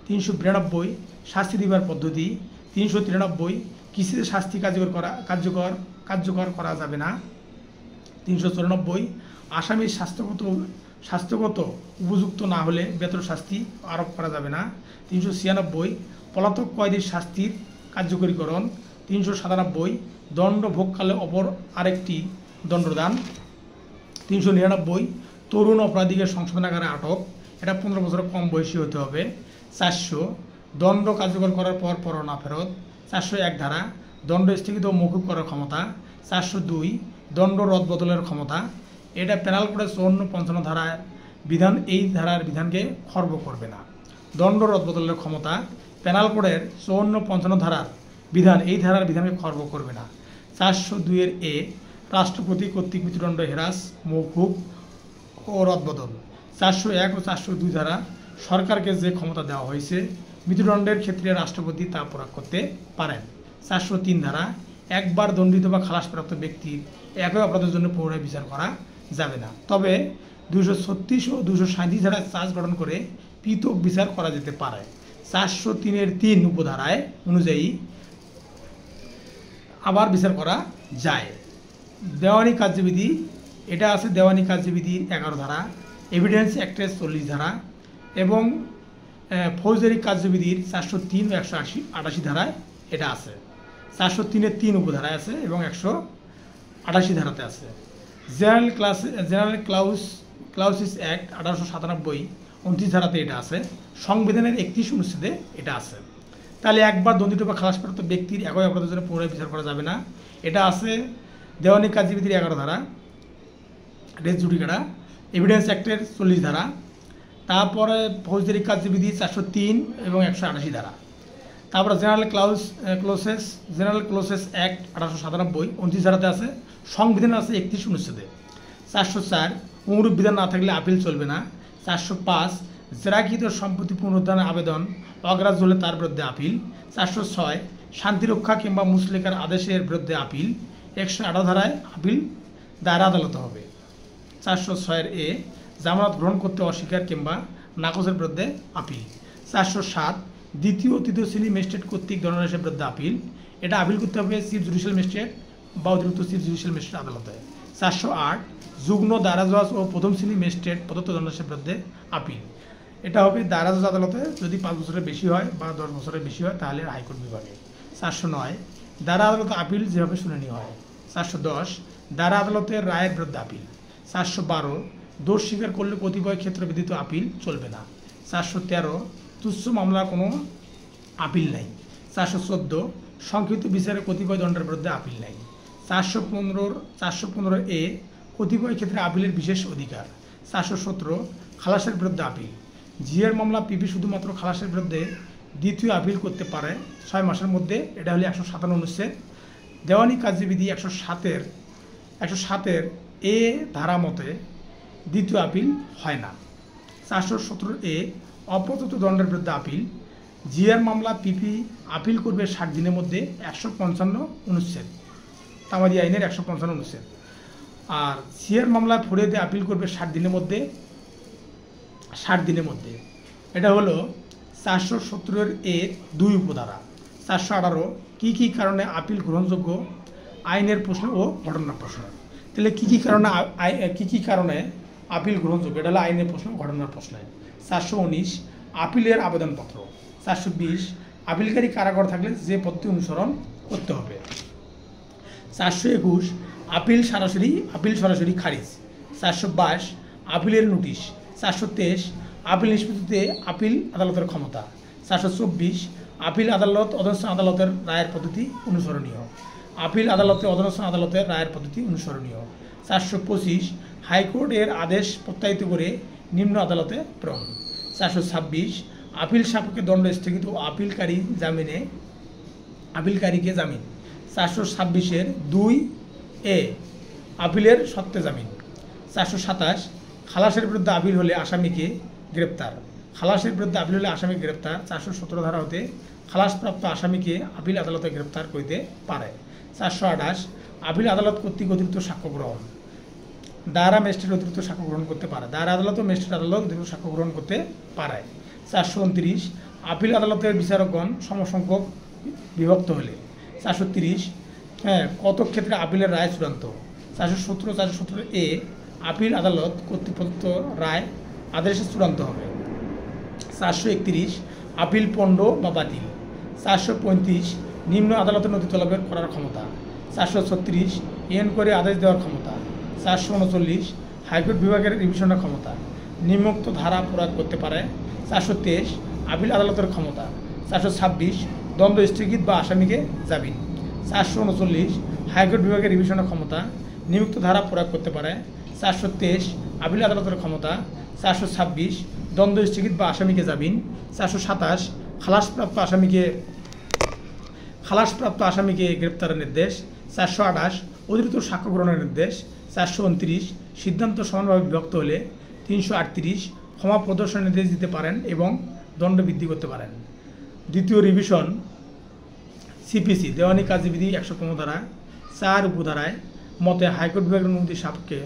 392 শাস্তি দিবার পদ্ধতি। 393 কিস্তিতে শাস্তি কার্যকর করা যাবে না। 394 আসামির স্বাস্থ্যগত উপযুক্ত না হলে বেতন শাস্তি আরোপ করা যাবে না। 396 পলাতক কয়েদির শাস্তির কার্যকরীকরণ। 397 দণ্ড ভোগকালে অপর আরেকটি দণ্ডদান। 399 তরুণ অপরাধীকে সংশোধনাগারে আটক, এটা 15 বছরের কম বয়সী হতে হবে। 400 দণ্ড কার্যকর করার পর পরোয়ানা ফেরত। 401 ধারা দণ্ড স্থগিত ও মৌকুব করার ক্ষমতা। 402 দণ্ড রদবদলের ক্ষমতা। এটা পেনাল কোডের 54-55 ধারার বিধান, এই ধারার বিধানকে খর্ব করবে না। দণ্ড রদবদলের ক্ষমতা পেনাল কোডের 54-55 ধারার বিধান, এই ধারার বিধানকে খর্ব করবে না। 402 এ রাষ্ট্রপতি কর্তৃক মৃত্যুদণ্ড হেরাস, মৌকুব ও রদবদল। 401 ও 402 ধারা সরকারকে যে ক্ষমতা দেওয়া হয়েছে মৃত্যুদণ্ডের ক্ষেত্রে রাষ্ট্রপতি তা প্রয়োগ করতে পারেন। 403 ধারা একবার দণ্ডিত বা খালাসপ্রাপ্ত ব্যক্তির একই অপরাধের জন্য পুনরায় বিচার করা যাবে না, তবে 236 ও 237 ধারায় চার্জ গঠন করে পৃথক বিচার করা যেতে পারে। 403 3 উপধারায় অনুযায়ী আবার বিচার করা যায়। দেওয়ানি কার্যবিধি, এটা আছে দেওয়ানি কার্যবিধির 11 ধারা, এভিডেন্স অ্যাক্টের 40 ধারা এবং ফৌজদারি কার্যবিধির 403 ও 188 ধারায় এটা আছে। 403 3 উপধারায় আছে এবং 188 ধারাতে আছে। জেনারেল ক্লাউসিস অ্যাক্ট 1897 29 ধারাতে এটা আছে। সংবিধানের 31 অনুচ্ছেদে এটা আছে। তাহলে একবার দণ্ডিত বা খালাসপ্রাপ্ত ব্যক্তির একই অপরাধের জন্য পুনরায় বিচার করা যাবে না, এটা আছে দেওয়ানি কার্যবিধির 11 ধারা, রেস জুডিকাটা, এভিডেন্স অ্যাক্টের 40 ধারা, তারপরে ফৌজদারি কার্যবিধি 403 এবং 188 ধারা, তারপরে জেনারেল ক্লোসেস অ্যাক্ট 1897 29 ধারাতে আছে। সংবিধান আছে 31 অনুচ্ছেদে। 404 অনুরূপ বিধান না থাকলে আপিল চলবে না। 405 জেরাকৃত সম্পত্তি পুনরুদ্ধারের আবেদন অগ্রাহ্য হলে তার বিরুদ্ধে আপিল। 406 শান্তিরক্ষা কিংবা মুচলেকার আদেশের বিরুদ্ধে আপিল। 118 ধারায় আপিল দায়রা আদালতে হবে। 406 এ জামানত গ্রহণ করতে অস্বীকার কিংবা নাকচের বিরুদ্ধে আপিল। 407 দ্বিতীয় ও তৃতীয় শ্রেণী ম্যাজিস্ট্রেট কর্তৃক দণ্ডাদেশের বিরুদ্ধে আপিল, এটা আপিল করতে হবে চিফ জুডিশিয়াল ম্যাজিস্ট্রেট বা অতিরিক্ত চিফ জুডিশিয়াল ম্যাজিস্ট্রেট আদালতে। 408 যুগ্ম দায়রা জজ ও প্রথম শ্রেণী ম্যাজিস্ট্রেট প্রদত্ত দণ্ডাদেশের বিরুদ্ধে আপিল, এটা হবে দায়রা জজ আদালতে যদি 5 বছরের বেশি হয় বা 10 বছরের বেশি হয় তাহলে হাইকোর্ট বিভাগে। 409 দায়রা আদালতে আপিল যেভাবে শুনানি হয়। 410 দায়রা আদালতের রায়ের বিরুদ্ধে আপিল। 412 দোষ স্বীকার করলে কতিপয় ক্ষেত্রে বিধিত আপিল চলবে না। 413 তুচ্ছ মামলার কোনো আপিল নাই। 414 সংক্ষিপ্ত বিচারে কতিপয় দণ্ডের বিরুদ্ধে আপিল নাই। 415 এ কতিপয় ক্ষেত্রে আপিলের বিশেষ অধিকার। 417 খালাসের বিরুদ্ধে আপিল, জিআর মামলা পিপি শুধুমাত্র খালাসের বিরুদ্ধে দ্বিতীয় আপিল করতে পারে 6 মাসের মধ্যে, এটা হলে 157 অনুচ্ছেদ। দেওয়ানি কার্যবিধি 107 এ ধারা মতে দ্বিতীয় আপিল হয় না। 417 এ অপ্রদত্ত দণ্ডের বিরুদ্ধে আপিল, জিআর মামলা পিপি আপিল করবে 60 দিনের মধ্যে 155 অনুচ্ছেদ, তামাদি আইনের 155 অনুচ্ছেদ। আর সিআর মামলা ফরিয়াদে আপিল করবে 60 দিনের মধ্যে, এটা হলো 417 এর 2 উপধারা। 418 কী কারণে আপিল গ্রহণযোগ্য, আইনের প্রশ্ন ও ঘটনার প্রশ্ন। তাহলে কী কারণে আপিল গ্রহণযোগ্য, এটা হলো আইনের প্রশ্ন ঘটনার প্রশ্নে। 419 আপিলের আবেদনপত্র। 420 আপিলকারী কারাগার থাকলে যে পদ্ধতি অনুসরণ করতে হবে। 421 আপিল সরাসরি খারিজ। 422 আপিলের নোটিশ। 423 আপিল নিষ্পত্তিতে আপিল আদালতের ক্ষমতা। 424 আপিল আদালত অধস্তন আদালতের রায়ের পদ্ধতি অনুসরণীয়। 425 হাইকোর্টের আদেশ প্রত্যায়িত করে নিম্ন আদালতে প্রেরণ। 426 আপিল সাপেক্ষে দণ্ড স্থগিত ও আপিলকারীকে জামিন। 426 2 এ আপিলের সত্ত্বে জামিন। 427 খালাসের বিরুদ্ধে আপিল হলে আসামিকে গ্রেপ্তার। 417 ধারা হতে খালাসপ্রাপ্ত আসামিকে আপিল আদালতে গ্রেপ্তার করিতে পারে। 428 আপিল আদালত কর্তৃক অতিরিক্ত সাক্ষ্য গ্রহণ, দায়রা ম্যাজিস্ট্রেট অতিরিক্ত সাক্ষ্য গ্রহণ করতে পারে, দায়রা আদালত ও ম্যাজিস্ট্রেট আদালত অতিরিক্ত সাক্ষ্য গ্রহণ করতে পারে। 429 আপিল আদালতের বিচারকগণ সমসংখ্যক বিভক্ত হলে। 430 কতক ক্ষেত্রে আপিলের রায় চূড়ান্ত। 417 এ আপিল আদালত কর্তৃক প্রদত্ত রায় আদেশে চূড়ান্ত হবে। 431 আপিল পণ্ড বা বাতিল। 435 নিম্ন আদালতের নথি তলবের করার ক্ষমতা। 436 করে আদেশ দেওয়ার ক্ষমতা। 439 হাইকোর্ট বিভাগের রিভিশনের ক্ষমতা, নিম্নোক্ত ধারা প্রয়োগ করতে পারে। 423 আপিল আদালতের ক্ষমতা। 426 দ্বন্দ্ব স্থগিত বা আসামিকে জামিন। 439 হাইকোর্ট বিভাগের রিভিশনের ক্ষমতা, নিম্নোক্ত ধারা প্রয়োগ করতে পারে। 423 আপিল আদালতের ক্ষমতা। 426 দ্বন্দ্ব স্থগিত বা আসামিকে জামিন। 427 খালাসপ্রাপ্ত আসামিকে গ্রেপ্তারের নির্দেশ। 428 অতিরিক্ত সাক্ষ্য গ্রহণের নির্দেশ। 429 সিদ্ধান্ত সমানভাবে বিভক্ত হলে 338 ক্ষমা প্রদর্শনের নির্দেশ দিতে পারেন এবং দণ্ড বৃদ্ধি করতে পারেন। দ্বিতীয় রিভিশন সিপিসি দেওয়ানি কার্যবিধি 115 ধারা 4 উপধারায় মতে হাইকোর্ট বিভাগের অনুমতি সাপেক্ষে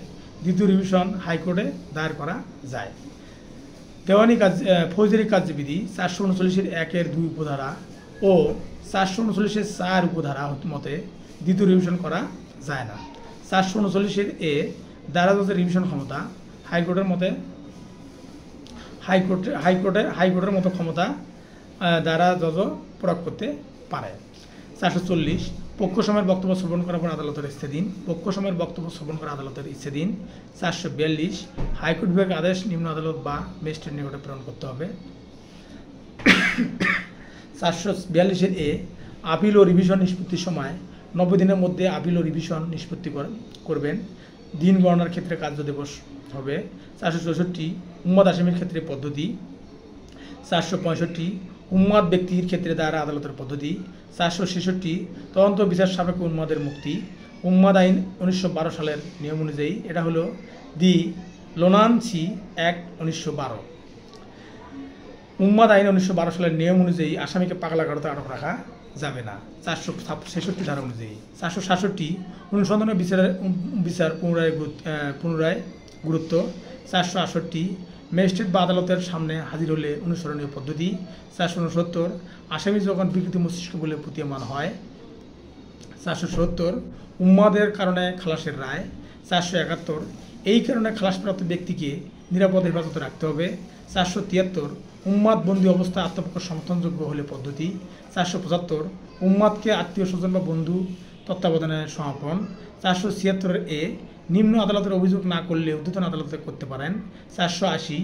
দ্বিতীয় রিভিশন হাইকোর্টে দায়ের করা যায়। দেওয়ানি ফৌজদারি কার্যবিধি 439 1 2 উপধারা ও 439 4 উপধারা মতে দ্বিতীয় রিভিশন করা যায় না। 439 এ দায়রা জজের রিভিশন ক্ষমতা হাইকোর্টের মতো ক্ষমতা দায়রা জজ প্রয়োগ করতে পারে। 440 পক্ষ সময়ের বক্তব্য শ্রবণ করার পর আদালতের ইচ্ছাধীন। 442 হাইকোর্ট বিভাগের আদেশ নিম্ন আদালত বা ম্যাজিস্ট্রেট নিকটে প্রেরণ করতে হবে। 442 এ আপিল ও রিভিশন নিষ্পত্তির সময় 90 দিনের মধ্যে আপিল ও রিভিশন নিষ্পত্তি করবেন। দিন গণনার ক্ষেত্রে কার্য দিবস হবে। 464 উম্মাদ আসামির ক্ষেত্রে পদ্ধতি। 465 উম্মাদ ব্যক্তির ক্ষেত্রে দায়রা আদালতের পদ্ধতি। 466 তদন্ত বিচার সাপেক্ষে উন্মাদের মুক্তি। উম্মাদ আইন 1912 সালের নিয়ম অনুযায়ী, এটা হলো দি লোনানসি অ্যাক্ট 1912। উম্মাদ আইন 1912 সালের নিয়ম অনুযায়ী আসামিকে পাগলা গারদে আটক রাখা যাবে না 466 ধারা অনুযায়ী। 467 অনুসন্ধানের বিচার পুনরায় গুরুত্ব। 468 ম্যাজিস্ট্রেট বা আদালতের সামনে হাজির হলে অনুসরণীয় পদ্ধতি। 469 আসামি যখন বিকৃত মস্তিষ্ক বলে প্রতীয়মান হয়। 470 উন্মাদের কারণে খালাসের রায়। 471 এই কারণে খালাসপ্রাপ্ত ব্যক্তিকে নিরাপদ হেফাজতে রাখতে হবে। 473 উন্মাদ বন্দী অবস্থায় আত্মপক্ষ সমর্থনযোগ্য হলে পদ্ধতি। 475 উন্মাদকে আত্মীয় স্বজন বা বন্ধু তত্ত্বাবধানে সমর্পণ। 476 এ নিম্ন আদালতের অভিযোগ না করলে ঊর্ধ্বতন আদালতে করতে পারেন। 480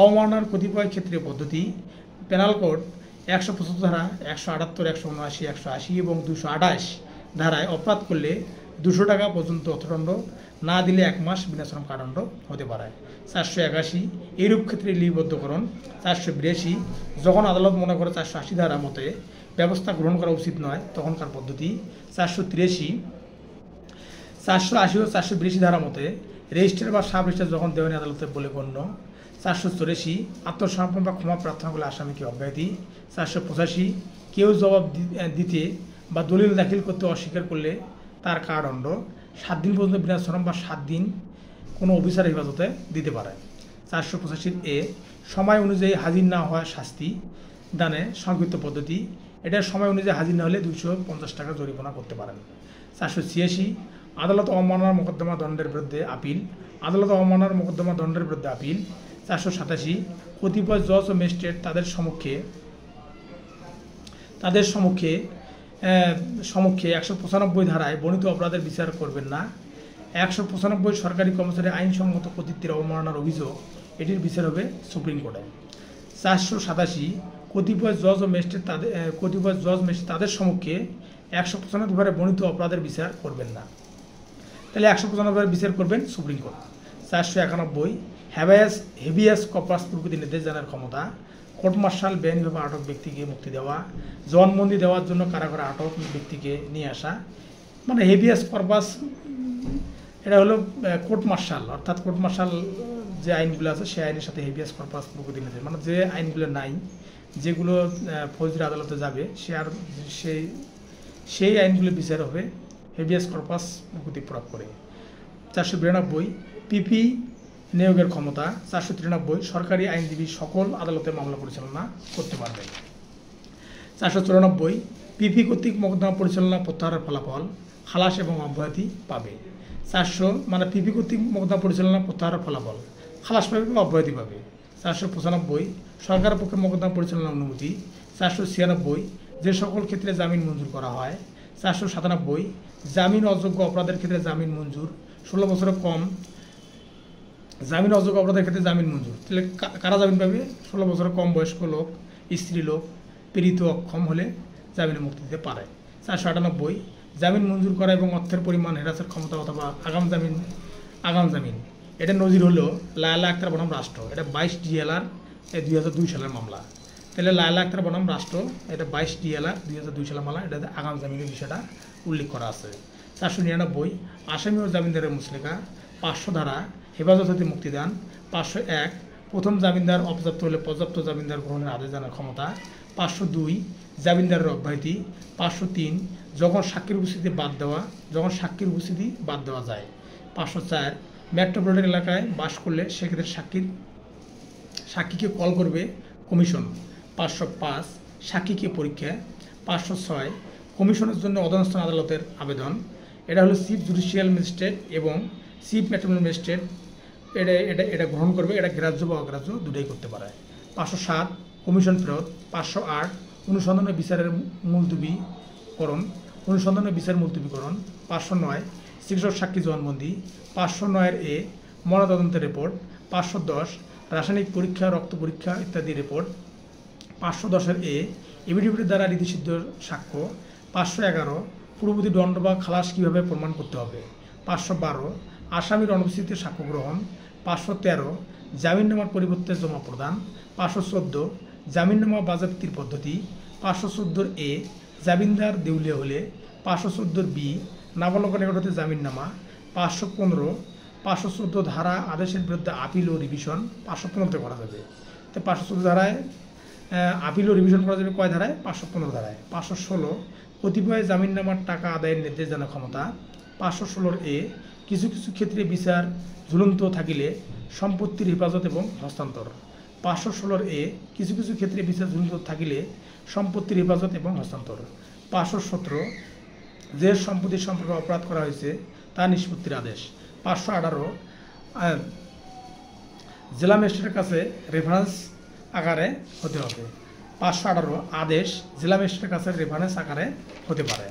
অবমাননার কতিপয় ক্ষেত্রে পদ্ধতি। পেনাল কোড 175 ধারা, 178, 179, 180 এবং 228 ধারায় অপরাধ করলে 200 টাকা পর্যন্ত অর্থদণ্ড, না দিলে 1 মাস বিনাশ্রম কারাদণ্ড হতে পারে। 481 এইরূপ ক্ষেত্রে লিপিবদ্ধকরণ। 482 যখন আদালত মনে করে 480 ধারা মতে ব্যবস্থা গ্রহণ করা উচিত নয় তখনকার পদ্ধতি। 483 480 ও 482 ধারা মতে রেজিস্ট্রার বা সাব রেজিস্ট্রার যখন দেওয়ানি আদালতে বলে গণ্য। 484 আত্মসমর্পণ বা ক্ষমা প্রার্থনা করলে আসামিকে অব্যাহতি। 485 কেউ জবাব দিতে বা দলিল দাখিল করতে অস্বীকার করলে তার কারাদণ্ড, 7 দিন পর্যন্ত বিনাশ্রম বা 7 দিন কোনো অফিসার হেফাজতে দিতে পারে। 485 এ সময় অনুযায়ী হাজির না হওয়া শাস্তি দানে সংক্ষিপ্ত পদ্ধতি। এটার সময় অনুযায়ী হাজির না হলে 250 টাকা জরিমানা করতে পারেন। 486 আদালত অবমাননার মোকদ্দমা দণ্ডের বিরুদ্ধে আপিল। আদালত অবমাননার মোকদ্দমা দণ্ডের বিরুদ্ধে আপিল। 487 কতিপয় জজ ও ম্যাজিস্ট্রেট তাদের সমক্ষে 195 ধারায় বর্ণিত অপরাধের বিচার করবেন না। 195 সরকারি কর্মচারী আইনসঙ্গত কর্তৃত্বের অবমাননার অভিযোগ, এটির বিচার হবে সুপ্রিম কোর্টে। 487 কতিপয় জজ ম্যাজিস্ট্রেট তাদের সমক্ষে 195 ধারায় বর্ণিত অপরাধের বিচার করবেন না। তাহলে 195 বিচার করবেন সুপ্রিম কোর্ট। 491 হেভিয়াস কর্পাস প্রকৃতি নির্দেশ জানার ক্ষমতা। কোর্ট মার্শাল বেআইনিভাবে আটক ব্যক্তিকে মুক্তি দেওয়া, জবানবন্দি দেওয়ার জন্য কারাগারে আটক ব্যক্তিকে নিয়ে আসা, মানে হেভিয়াস কর্পাস এটা হলো কোর্ট মার্শাল, অর্থাৎ কোর্ট মার্শাল যে আইনগুলো আছে সেই আইনের সাথে হেভিয়াস কর্পাস প্রকৃতি নির্দেশ, মানে যে আইনগুলো নাই, যেগুলো ফৌজদারি আদালতে যাবে সেই আইনগুলো বিচার হবে হেভিয়াস কর্পাস প্রকৃতি প্রয়োগ করে। 492 পিপি নিয়োগের ক্ষমতা। 493 সরকারি আইনজীবী সকল আদালতে মামলা পরিচালনা করতে পারবে। 494 পিপি কর্তৃক মোকদ্দমা পরিচালনা প্রত্যাহারের ফলাফল খালাস এবং অব্যাহতি পাবে। 400 মানে পিপি কর্তৃক মোকদ্দমা পরিচালনা প্রত্যাহারের ফলাফল খালাস পাবে বা অব্যাহতি পাবে। 495 সরকারের পক্ষে মোকদ্দমা পরিচালনার অনুমতি। 496 যে সকল ক্ষেত্রে জামিন মঞ্জুর করা হয়। 497 জামিন অযোগ্য অপরাধের ক্ষেত্রে জামিন মঞ্জুর, 16 বছরের কম জামিন অযোগ্য অপরাধের ক্ষেত্রে জামিন মঞ্জুর। তাহলে কারা জামিন পাবে? 16 বছরের কম বয়স্ক লোক, স্ত্রী লোক, পীড়িত অক্ষম হলে জামিনে মুক্তি দিতে পারে। 498 জামিন মঞ্জুর করা এবং অর্থের পরিমাণ হ্রাসের ক্ষমতা অথবা আগাম জামিন। এটা নজির হলো লায়লা আক্তার বনাম রাষ্ট্র, এটা 22 DLR 2002 সালের মামলা। তাহলে লায়লা আক্তার বনাম রাষ্ট্র, এটা 22 DLR 2002 সালের মামলা, এটাতে আগাম জামিনের বিষয়টা উল্লেখ করা আছে। 499 আসামি ও জামিনদারের মুচলেকা। 500 ধারা হেফাজত হতে মুক্তিদান। 501 প্রথম জামিনদার অপর্যাপ্ত হলে পর্যাপ্ত জামিনদার গ্রহণের আদেশ জানার ক্ষমতা। 502 জামিনদারের অব্যাহতি। 503 যখন সাক্ষীর উপস্থিতি বাদ দেওয়া যায়। 504 মেট্রোপলিটন এলাকায় বাস করলে সেক্ষেত্রে সাক্ষীকে কল করবে কমিশন। 505 সাক্ষীকে পরীক্ষা। 506 কমিশনের জন্য অধস্তন আদালতের আবেদন। এটা হলো চিফ জুডিশিয়াল ম্যাজিস্ট্রেট এবং চিফ মেট্রোপলিটন ম্যাজিস্ট্রেট এটা গ্রহণ করবে, এটা গ্রাহ্য বা অগ্রাহ্য দুটোই করতে পারে। 507 কমিশন ফেরত। 508 অনুসন্ধানের বিচার মুলতবিকরণ। 509 চিকিৎসক সাক্ষী জবানবন্দি। 509 এ ময়নাতদন্তের রিপোর্ট। 510 রাসায়নিক পরীক্ষা, রক্ত পরীক্ষা ইত্যাদি রিপোর্ট। 510 এ এফিডেভিটের দ্বারা রীতিসিদ্ধ সাক্ষ্য। 511 পূর্ববর্তী দণ্ড বা খালাস কীভাবে প্রমাণ করতে হবে। 512 আসামির অনুপস্থিতিতে সাক্ষ্য গ্রহণ। 513 জামিননামার পরিবর্তে জমা প্রদান। 514 জামিননামা বাজেয়াপ্তির পদ্ধতি। 514 এ জামিনদার দেউলিয়া হলে। 514 বি নাবালকের নিকট হতে জামিননামা। 514 ধারা আদেশের বিরুদ্ধে আপিল ও রিভিশন 515 করা যাবে। তো 514 ধারায় আপিল ও রিভিশন করা যাবে কয় ধারায়? 515 ধারায়। 516 কতিপয় জামিননামার টাকা আদায়ের নির্দেশ জানার ক্ষমতা। 516 এ কিছু ক্ষেত্রে বিচার ঝুলন্ত থাকিলে সম্পত্তির হেফাজত এবং হস্তান্তর। 516 এ কিছু কিছু ক্ষেত্রে বিচার ঝুলিত থাকিলে সম্পত্তির হেফাজত এবং হস্তান্তর। 517 যে সম্পত্তি সম্পর্কে অপরাধ করা হয়েছে তা নিষ্পত্তির আদেশ। 518 জেলা ম্যাজিস্ট্রেটের কাছে রেফারেন্স আকারে হতে হবে। 518 আদেশ জেলা ম্যাজিস্ট্রেটের কাছে রেফারেন্স আকারে হতে পারে।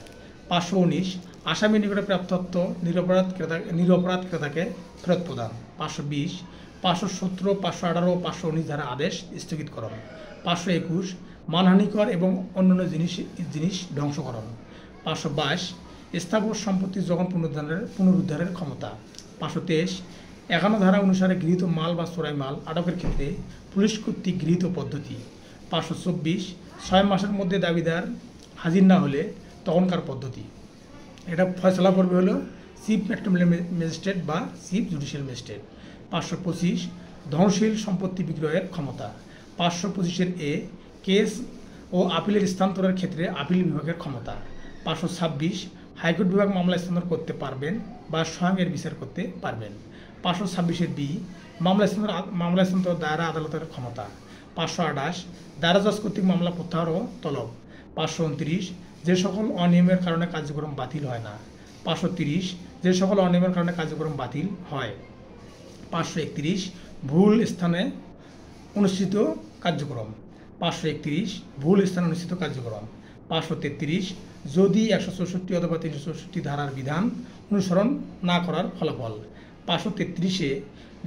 519 আসামির নিকটে প্রাপ্ত তথ্য নিরপরাধ ক্রেতাকে ফেরত প্রদান। 520 517, 518 ও 519 ধারা আদেশ স্থগিতকরণ। 521 মানহানিকর এবং অন্যান্য জিনিস ধ্বংসকরণ। 522 স্থাবর সম্পত্তি যখন পুনরুদ্ধারের ক্ষমতা। 523 51 ধারা অনুসারে গৃহীত মাল বা চোরাই মাল আটকের ক্ষেত্রে পুলিশ কর্তৃক গৃহীত পদ্ধতি। 524 6 মাসের মধ্যে দাবিদার হাজির না হলে তখনকার পদ্ধতি। এটা ফয়সলা করবে হলো চিফ মেট্রোপলিটন ম্যাজিস্ট্রেট বা চিফ জুডিশিয়াল ম্যাজিস্ট্রেট। 525 ধনশীল সম্পত্তি বিক্রয়ের ক্ষমতা। 525 এ কেস ও আপিলের স্থানান্তরের ক্ষেত্রে আপিল বিভাগের ক্ষমতা। 526 হাইকোর্ট বিভাগ মামলা স্থানান্তর করতে পারবেন বা স্বয়ং এর বিচার করতে পারবেন। 526 বি মামলা স্থানান্তর দায়রা আদালতের ক্ষমতা। 528 দায়রা জজ কর্তৃক মামলা প্রত্যাহার ও তলব। 529 যে সকল অনিয়মের কারণে কার্যক্রম বাতিল হয় না। 530 যে সকল অনিয়মের কারণে কার্যক্রম বাতিল হয়। 531 ভুল স্থানে অনুষ্ঠিত কার্যক্রম। 531 ভুল স্থানে অনুষ্ঠিত কার্যক্রম। 533 যদি 164 অথবা 364 ধারার বিধান অনুসরণ না করার ফলাফল। 533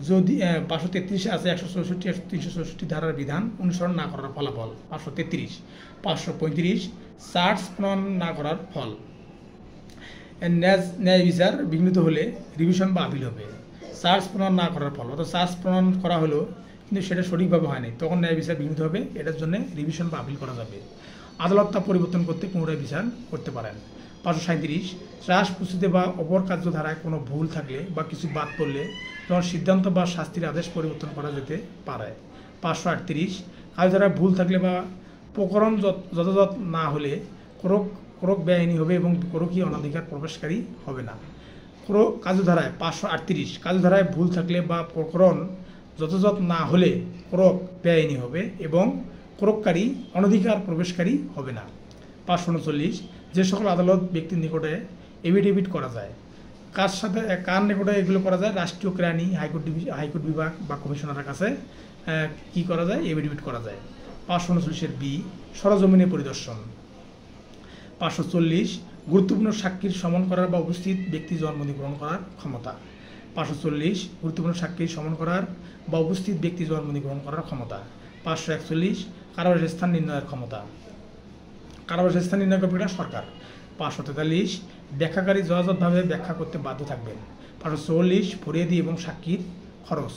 যদি 533 আছে 164 364 ধারার বিধান অনুসরণ না করার ফলাফল। 533 535 চার্জ প্রণয়ন না করার ফল। ন্যায় বিচার বিঘ্নিত হলে রিভিশন বা আপিল হবে। চার্জ প্রণয়ন না করার ফল, অর্থাৎ চার্জ প্রণয়ন করা হলো কিন্তু সেটা সঠিকভাবে হয়নি, তখন ন্যায় বিচার বিঘ্নিত হবে, এটার জন্য রিভিশন বা আপিল করা যাবে। আদালত তা পরিবর্তন করতে পুনরায় বিচার করতে পারেন। 537 চার্জ প্রস্তুতি বা অপর কার্যধারায় কোনো ভুল থাকলে বা কিছু বাদ পড়লে তখন সিদ্ধান্ত বা শাস্তির আদেশ পরিবর্তন করা যেতে পারে। 538 কার্যধারায় ভুল থাকলে বা প্রকরণ যথাযথ না হলে কোরক বেআইনি হবে এবং কোরকই অনধিকার প্রবেশকারী হবে না। কার্যধারায় 538 কার্যধারায় ভুল থাকলে বা প্রকরণ যথাযথ না হলে কোরক বেআইনি হবে এবং কোরককারী অনধিকার প্রবেশকারী হবে না। 539 যে সকল আদালত ব্যক্তির নিকটে এফিডেভিট করা যায়, কার নিকটে এগুলো করা যায়? রাষ্ট্রীয় কেরানি, হাইকোর্ট বিভাগ বা কমিশনারের কাছে কি করা যায়? এফিডেভিট করা যায়। 539 বি সরজমিনে পরিদর্শন। 540 গুরুত্বপূর্ণ সাক্ষীর সমন করার বা উপস্থিত ব্যক্তি জবানবন্দি গ্রহণ করার ক্ষমতা। 540 গুরুত্বপূর্ণ সাক্ষীর সমন করার বা উপস্থিত ব্যক্তি জবানবন্দি গ্রহণ করার ক্ষমতা। 541 কারাবাসের স্থান নির্ণয়ের ক্ষমতা। কারাবাসের স্থান নির্ণয় করবে এটা সরকার। 543 ব্যাখ্যাকারী যথাযথভাবে ব্যাখ্যা করতে বাধ্য থাকবেন। 544 ফরিয়াদি এবং সাক্ষীর খরচ।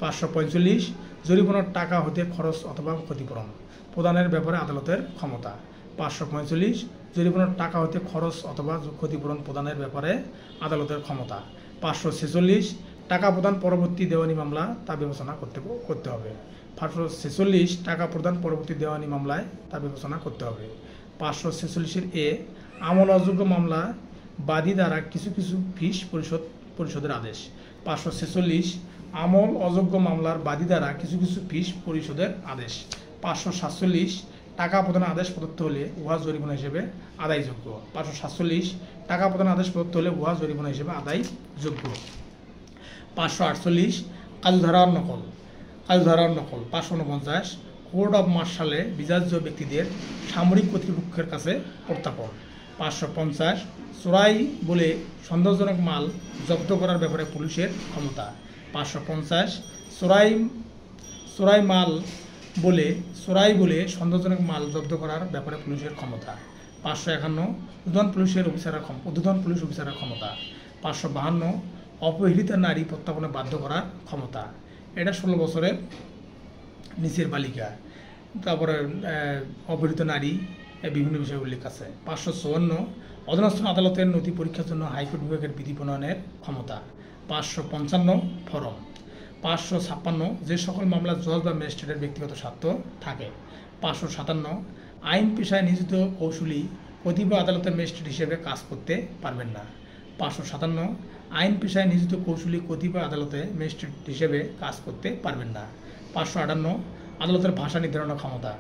545 জরিমানার টাকা হতে খরচ অথবা ক্ষতিপূরণ প্রদানের ব্যাপারে আদালতের ক্ষমতা। 545 জরিমানার টাকা হতে খরচ অথবা ক্ষতিপূরণ প্রদানের ব্যাপারে আদালতের ক্ষমতা। 546 টাকা প্রদান পরবর্তী দেওয়ানি মামলা তা বিবেচনা করতে হবে। 546 টাকা প্রদান পরবর্তী দেওয়ানি মামলায় তা বিবেচনা করতে হবে। 546 এ আমল অযোগ্য মামলা বাদী দ্বারা কিছু কিছু ফিস পরিশোধের আদেশ। 546 আমল অযোগ্য মামলার বাদী দ্বারা কিছু কিছু ফিস পরিশোধের আদেশ। 547 টাকা প্রদানের আদেশ প্রদত্ত হলে উহা জরিমানা হিসেবে আদায়যোগ্য। 547 টাকা প্রদানের আদেশ প্রদত্ত হলে উহা জরিমানা হিসেবে আদায়যোগ্য। 548 কার্যধারার নকল। 549 কোর্ট অফ মার্শালে বিচার্য ব্যক্তিদের সামরিক কর্তৃপক্ষের কাছে প্রত্যাপন। 550 চোরাই বলে সন্দেহজনক মাল জব্দ করার ব্যাপারে পুলিশের ক্ষমতা। 550 চোরাই বলে সন্দেহজনক মাল জব্দ করার ব্যাপারে পুলিশের ক্ষমতা। 551 উদ্বোধন পুলিশ অফিসারের ক্ষমতা। 552 অপহৃতা নারী প্রত্যাপনে বাধ্য করার ক্ষমতা। এটা 16 বছরের নিচের বালিকা, তারপরে অপহৃত নারী, বিভিন্ন বিষয়ে উল্লেখ আছে। 554 অধীনস্থ আদালতের নথি পরীক্ষার জন্য হাইকোর্ট বিভাগের বিধি প্রণয়নের ক্ষমতা। 555 ফরম। 556 যে সকল মামলা জজ বা ম্যাজিস্ট্রেটের ব্যক্তিগত স্বার্থ থাকে। 557 আইন পেশায় নিয়োজিত কৌশলী কতিপয় আদালতের ম্যাজিস্ট্রেট হিসেবে কাজ করতে পারবেন না। 557 আইন পেশায় নিয়োজিত কৌশলী কতিপয় আদালতে ম্যাজিস্ট্রেট হিসেবে কাজ করতে পারবেন না। 558 আদালতের ভাষা নির্ধারণের ক্ষমতা।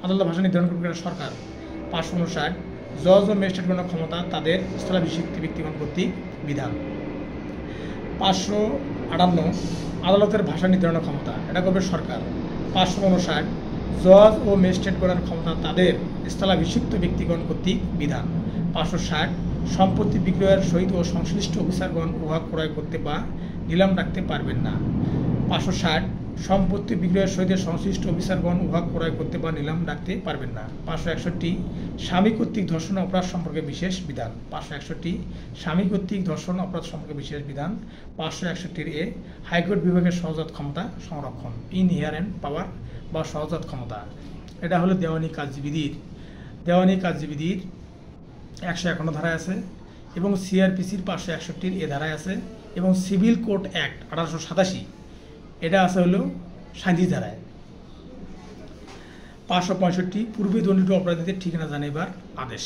আদালতের ভাষা নির্ধারণ করবে সরকার। 559 জজ ও ম্যাজিস্ট্রেটগণের ক্ষমতা তাদের স্থলাভিষিক্ত ব্যক্তিগণ কর্তৃক বিধান। 558 আদালতের ভাষা নির্ধারণের ক্ষমতা, এটা করবে সরকার। 559 জজ ও ম্যাজিস্ট্রেটগণের ক্ষমতা তাদের স্থলাভিষিক্ত ব্যক্তিগণ কর্তৃক বিধান। 560 সম্পত্তি বিক্রয়ের সহিত ও সংশ্লিষ্ট অফিসারগণ উহা ক্রয় করতে বা নিলাম রাখতে পারবেন না। 560 সম্পত্তি বিক্রয়ের সহিত সংশ্লিষ্ট অফিসারগণ উহা ক্রয় করতে বা নিলাম রাখতে পারবেন না। 561 স্বামী কর্তৃক ধর্ষণ অপরাধ সম্পর্কে বিশেষ বিধান। 561 স্বামী কর্তৃক ধর্ষণ অপরাধ সম্পর্কে বিশেষ বিধান। 561 এ হাইকোর্ট বিভাগের সহজাত ক্ষমতা সংরক্ষণ, ইনহেরেন্ট পাওয়ার বা সহজাত ক্ষমতা। এটা হলো দেওয়ানি কার্যবিধির 151 ধারায় আছে এবং সিআরপিসির 561 এ ধারায় আছে এবং সিভিল কোড অ্যাক্ট 1887 এটা আছে হলো 37 ধারায়। 565 পূর্বে দণ্ডিত অপরাধীদের ঠিকানা জানাইবার আদেশ।